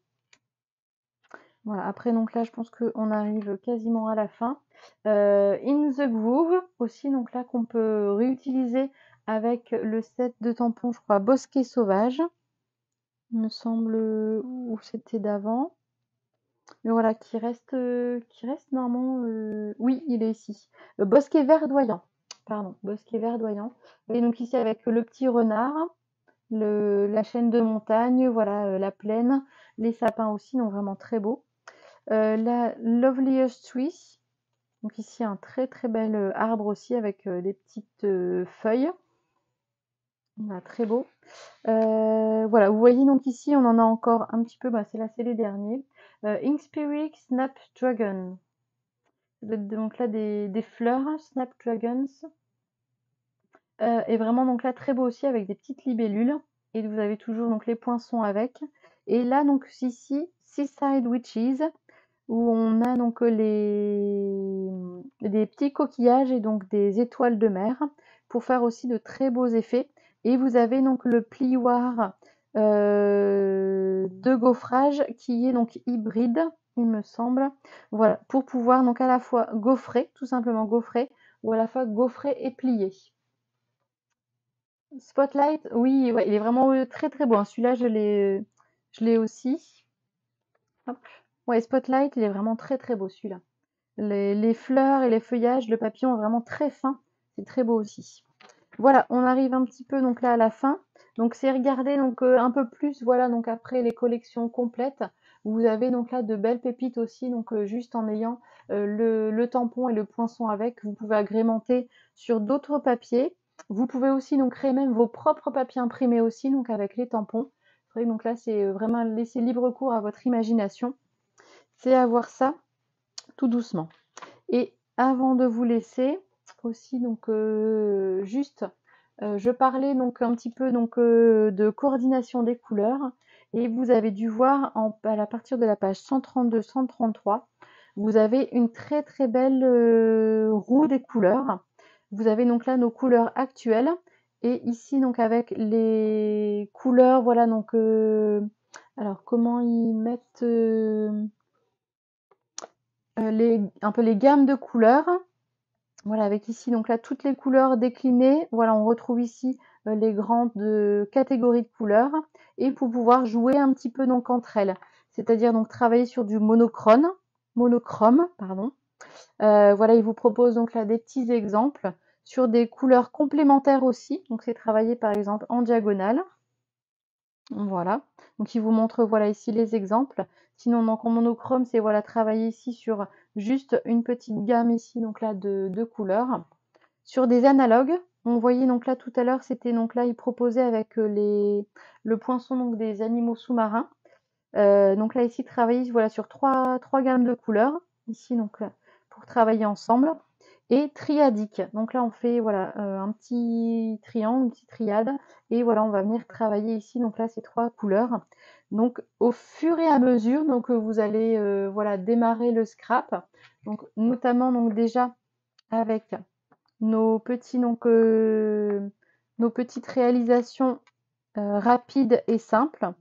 Voilà, après donc là je pense qu'on arrive quasiment à la fin. In the Groove aussi, donc là qu'on peut réutiliser avec le set de tampons, je crois, Bosquet Sauvage, il me semble, ou c'était d'avant. Mais voilà, qui reste normalement, oui, il est ici. Bosquet Verdoyant, pardon, Bosquet Verdoyant. Et donc ici avec le petit renard, la chaîne de montagne, voilà, la plaine, les sapins aussi, donc vraiment très beau. La Loveliest Tree, donc ici un très très bel arbre aussi avec des petites feuilles. Voilà, très beau. Voilà, vous voyez donc ici on en a encore un petit peu, bah, c'est les derniers. Inspiring Snapdragon. Donc là des fleurs, Snapdragons. Et vraiment donc là très beau aussi avec des petites libellules. Et vous avez toujours donc les poinçons avec. Et là donc ici, Seaside Witches, où on a donc des petits coquillages et donc des étoiles de mer pour faire aussi de très beaux effets. Et vous avez donc le plioir de gaufrage qui est donc hybride, il me semble. Voilà, pour pouvoir donc à la fois gaufrer, tout simplement gaufrer, ou à la fois gaufrer et plier. Spotlight, oui, ouais, il est vraiment très très beau, hein. Celui-là, je l'ai aussi. Hop. Ouais, Spotlight, il est vraiment très très beau celui-là. Les fleurs et les feuillages, le papillon est vraiment très fin. C'est très beau aussi. Voilà, on arrive un petit peu donc là à la fin. Donc c'est regarder donc un peu plus, voilà, donc après les collections complètes. Vous avez donc là de belles pépites aussi, donc juste en ayant le tampon et le poinçon avec, vous pouvez agrémenter sur d'autres papiers. Vous pouvez aussi donc créer même vos propres papiers imprimés aussi, donc avec les tampons. C'est vrai que donc là c'est vraiment laisser libre cours à votre imagination. C'est avoir ça tout doucement. Et avant de vous laisser, aussi donc juste, je parlais donc un petit peu donc de coordination des couleurs et vous avez dû voir à partir de la page 132-133, vous avez une très très belle roue des couleurs. Vous avez donc là nos couleurs actuelles et ici donc avec les couleurs, voilà donc alors comment ils mettent un peu les gammes de couleurs. Voilà, avec ici donc là toutes les couleurs déclinées. Voilà, on retrouve ici les grandes catégories de couleurs et pour pouvoir jouer un petit peu donc entre elles. C'est-à-dire donc travailler sur du monochrome, pardon. Voilà, il vous propose donc là des petits exemples sur des couleurs complémentaires aussi. Donc c'est travailler par exemple en diagonale. Voilà, donc il vous montre voilà ici les exemples. Sinon donc en monochrome, c'est voilà travailler ici sur juste une petite gamme ici donc là de couleurs. Sur des analogues, on voyait donc là tout à l'heure, c'était donc là il proposait avec le poinçon donc des animaux sous-marins. Donc là ici travailler voilà sur trois gammes de couleurs ici donc pour travailler ensemble et triadique. Donc là on fait voilà un petit triangle, une petite triade et voilà on va venir travailler ici donc là ces trois couleurs. Donc au fur et à mesure donc vous allez voilà démarrer le scrap. Donc notamment donc déjà avec nos petits donc nos petites réalisations rapides et simples.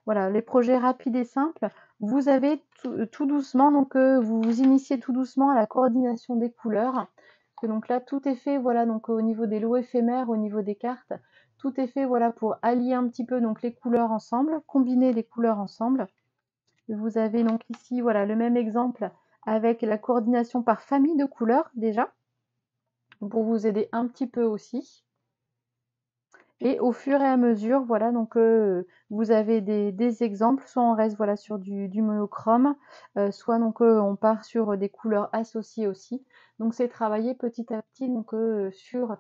voilà, les projets rapides et simples, vous avez tout doucement, donc vous vous initiez tout doucement à la coordination des couleurs. Parce que donc là, tout est fait, voilà, donc au niveau des lots éphémères, au niveau des cartes, tout est fait, voilà, pour allier un petit peu donc les couleurs ensemble, combiner les couleurs ensemble. Vous avez donc ici, voilà, le même exemple avec la coordination par famille de couleurs déjà, pour vous aider un petit peu aussi. Et au fur et à mesure, voilà, donc vous avez des exemples, soit on reste voilà sur du monochrome, soit donc on part sur des couleurs associées aussi. Donc c'est travailler petit à petit donc sur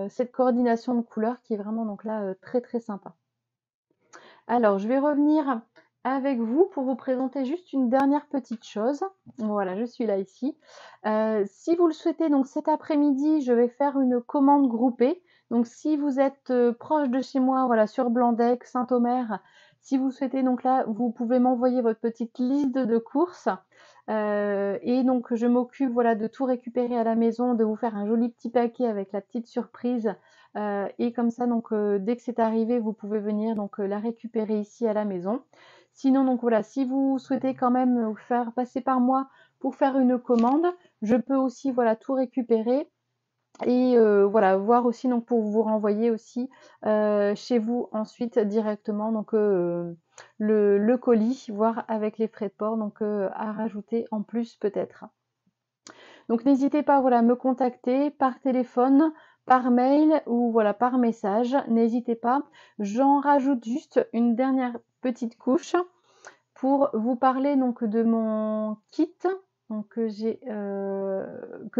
cette coordination de couleurs qui est vraiment donc là très très sympa. Alors je vais revenir avec vous pour vous présenter juste une dernière petite chose. Voilà, je suis là ici. Si vous le souhaitez, donc cet après-midi, je vais faire une commande groupée. Donc si vous êtes proche de chez moi, voilà, sur Blandec, Saint-Omer, si vous souhaitez, donc là, vous pouvez m'envoyer votre petite liste de courses. Et donc je m'occupe voilà, de tout récupérer à la maison, de vous faire un joli petit paquet avec la petite surprise. Et comme ça, donc dès que c'est arrivé, vous pouvez venir donc la récupérer ici à la maison. Sinon, donc voilà, si vous souhaitez quand même vous faire passer par moi pour faire une commande, je peux aussi voilà tout récupérer et voilà voir aussi donc pour vous renvoyer aussi chez vous ensuite directement donc le colis, voire avec les frais de port donc à rajouter en plus peut-être. Donc n'hésitez pas voilà, à me contacter par téléphone, par mail ou voilà, par message. N'hésitez pas. J'en rajoute juste une dernière petite couche pour vous parler donc de mon kit donc, que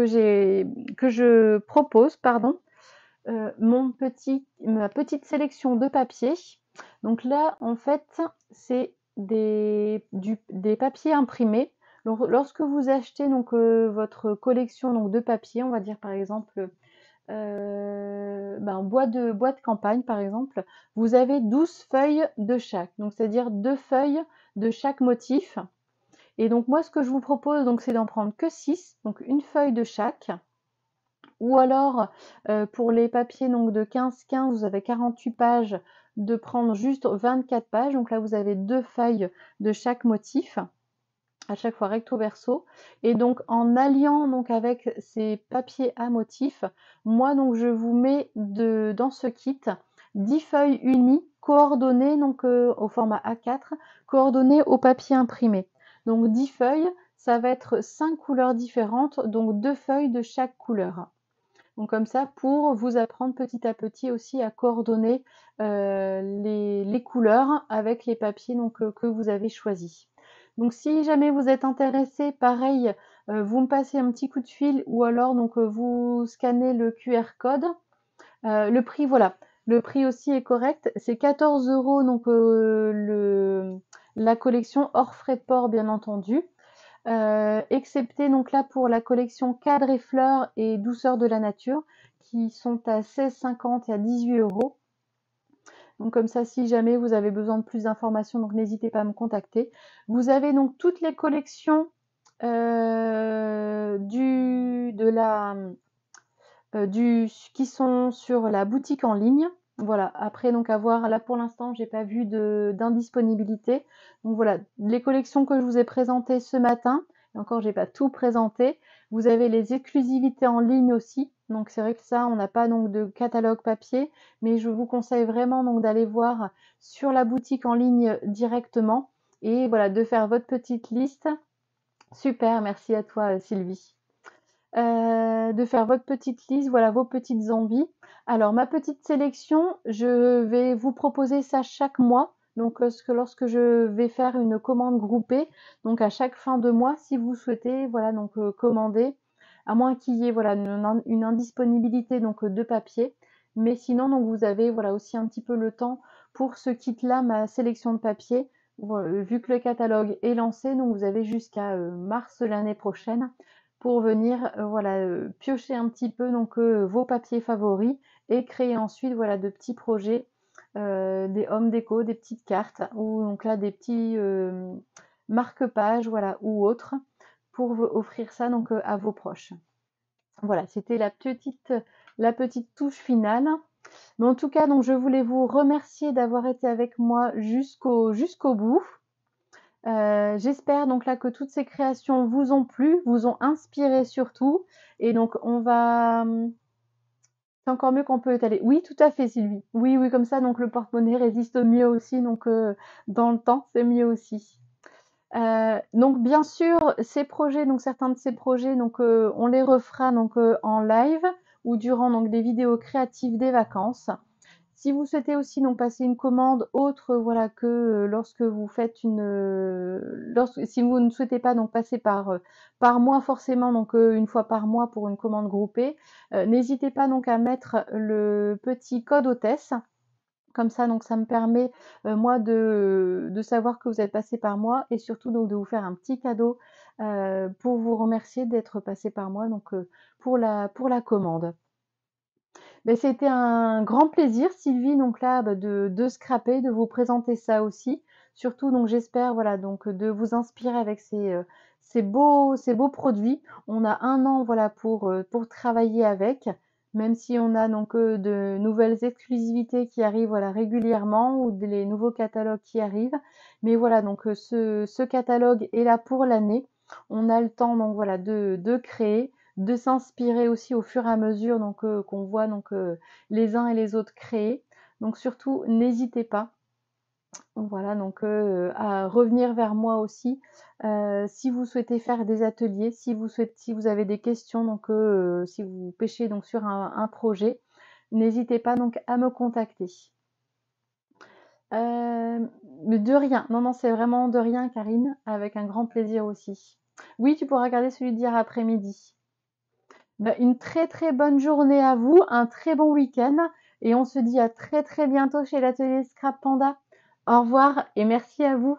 je propose, pardon. Ma petite sélection de papiers. Donc là, en fait, c'est des papiers imprimés. Donc, lorsque vous achetez donc votre collection donc de papiers, on va dire par exemple bois de campagne par exemple, vous avez 12 feuilles de chaque. Donc c'est-à-dire 2 feuilles de chaque motif. Et donc moi ce que je vous propose donc c'est d'en prendre que 6, donc une feuille de chaque. Ou alors, pour les papiers donc de 15-15, vous avez 48 pages, de prendre juste 24 pages. Donc là, vous avez 2 feuilles de chaque motif, à chaque fois recto verso. Et donc, en alliant donc avec ces papiers à motifs, moi donc je vous mets dans ce kit 10 feuilles unies, coordonnées donc au format A4, coordonnées au papier imprimé. Donc 10 feuilles, ça va être 5 couleurs différentes, donc 2 feuilles de chaque couleur. Donc comme ça, pour vous apprendre petit à petit aussi à coordonner les couleurs avec les papiers donc, que vous avez choisis. Donc si jamais vous êtes intéressé, pareil, vous me passez un petit coup de fil ou alors donc vous scannez le QR code. Le prix, voilà, le prix aussi est correct. C'est 14 € donc la collection hors frais de port bien entendu. Excepté donc là pour la collection cadre et fleurs et douceur de la nature qui sont à 16,50 et à 18 €. Donc comme ça, si jamais vous avez besoin de plus d'informations, donc n'hésitez pas à me contacter. Vous avez donc toutes les collections qui sont sur la boutique en ligne. Voilà, après donc à voir, là pour l'instant j'ai pas vu d'indisponibilité. Donc voilà, les collections que je vous ai présentées ce matin, et encore j'ai pas tout présenté. Vous avez les exclusivités en ligne aussi. Donc c'est vrai que ça, on n'a pas donc de catalogue papier, mais je vous conseille vraiment donc d'aller voir sur la boutique en ligne directement et voilà, de faire votre petite liste. Super, merci à toi Sylvie. De faire votre petite liste, voilà vos petites envies. Alors ma petite sélection, je vais vous proposer ça chaque mois. Donc lorsque je vais faire une commande groupée, donc à chaque fin de mois, si vous souhaitez, voilà donc commander, à moins qu'il y ait voilà une indisponibilité donc de papier. Mais sinon donc vous avez voilà aussi un petit peu le temps pour ce kit-là, ma sélection de papier. Voilà, vu que le catalogue est lancé, donc vous avez jusqu'à mars l'année prochaine pour venir voilà, piocher un petit peu donc vos papiers favoris et créer ensuite voilà de petits projets, des home déco, des petites cartes ou donc là des petits marque-pages voilà ou autres pour offrir ça donc à vos proches. Voilà, c'était la petite touche finale. Mais en tout cas, donc je voulais vous remercier d'avoir été avec moi jusqu'au bout. J'espère donc là que toutes ces créations vous ont plu, vous ont inspiré surtout. Et donc c'est encore mieux qu'on peut étaler. Oui, tout à fait, Sylvie. Oui, oui, comme ça, donc le porte-monnaie résiste mieux aussi, donc dans le temps, c'est mieux aussi. Donc bien sûr, ces projets, donc certains de ces projets, donc on les refera donc en live ou durant donc des vidéos créatives des vacances. Si vous souhaitez aussi donc passer une commande autre, voilà, que lorsque vous faites si vous ne souhaitez pas donc passer par mois forcément, donc une fois par mois pour une commande groupée, n'hésitez pas donc à mettre le petit code hôtesse. Comme ça, donc ça me permet moi de savoir que vous êtes passé par moi et surtout donc de vous faire un petit cadeau pour vous remercier d'être passé par moi donc pour la commande. Beh, c'était un grand plaisir, Sylvie, donc là, bah, de scraper, de vous présenter ça aussi. Surtout, donc j'espère, voilà, donc de vous inspirer avec ces beaux produits. On a un an, voilà, pour travailler avec, même si on a donc de nouvelles exclusivités qui arrivent, voilà, régulièrement ou les nouveaux catalogues qui arrivent. Mais voilà, donc ce catalogue est là pour l'année. On a le temps, donc voilà, de créer de s'inspirer aussi au fur et à mesure donc qu'on voit donc les uns et les autres créer. Donc surtout, n'hésitez pas, voilà, donc à revenir vers moi aussi si vous souhaitez faire des ateliers, si vous avez des questions, donc si vous pêchez donc sur un projet, n'hésitez pas donc à me contacter. Mais de rien, non, non, c'est vraiment de rien, Karine, avec un grand plaisir aussi. Oui, tu pourras regarder celui d'hier après-midi. Bah, une très très bonne journée à vous, un très bon week-end et on se dit à très très bientôt chez l'atelier Scrap Panda. Au revoir et merci à vous.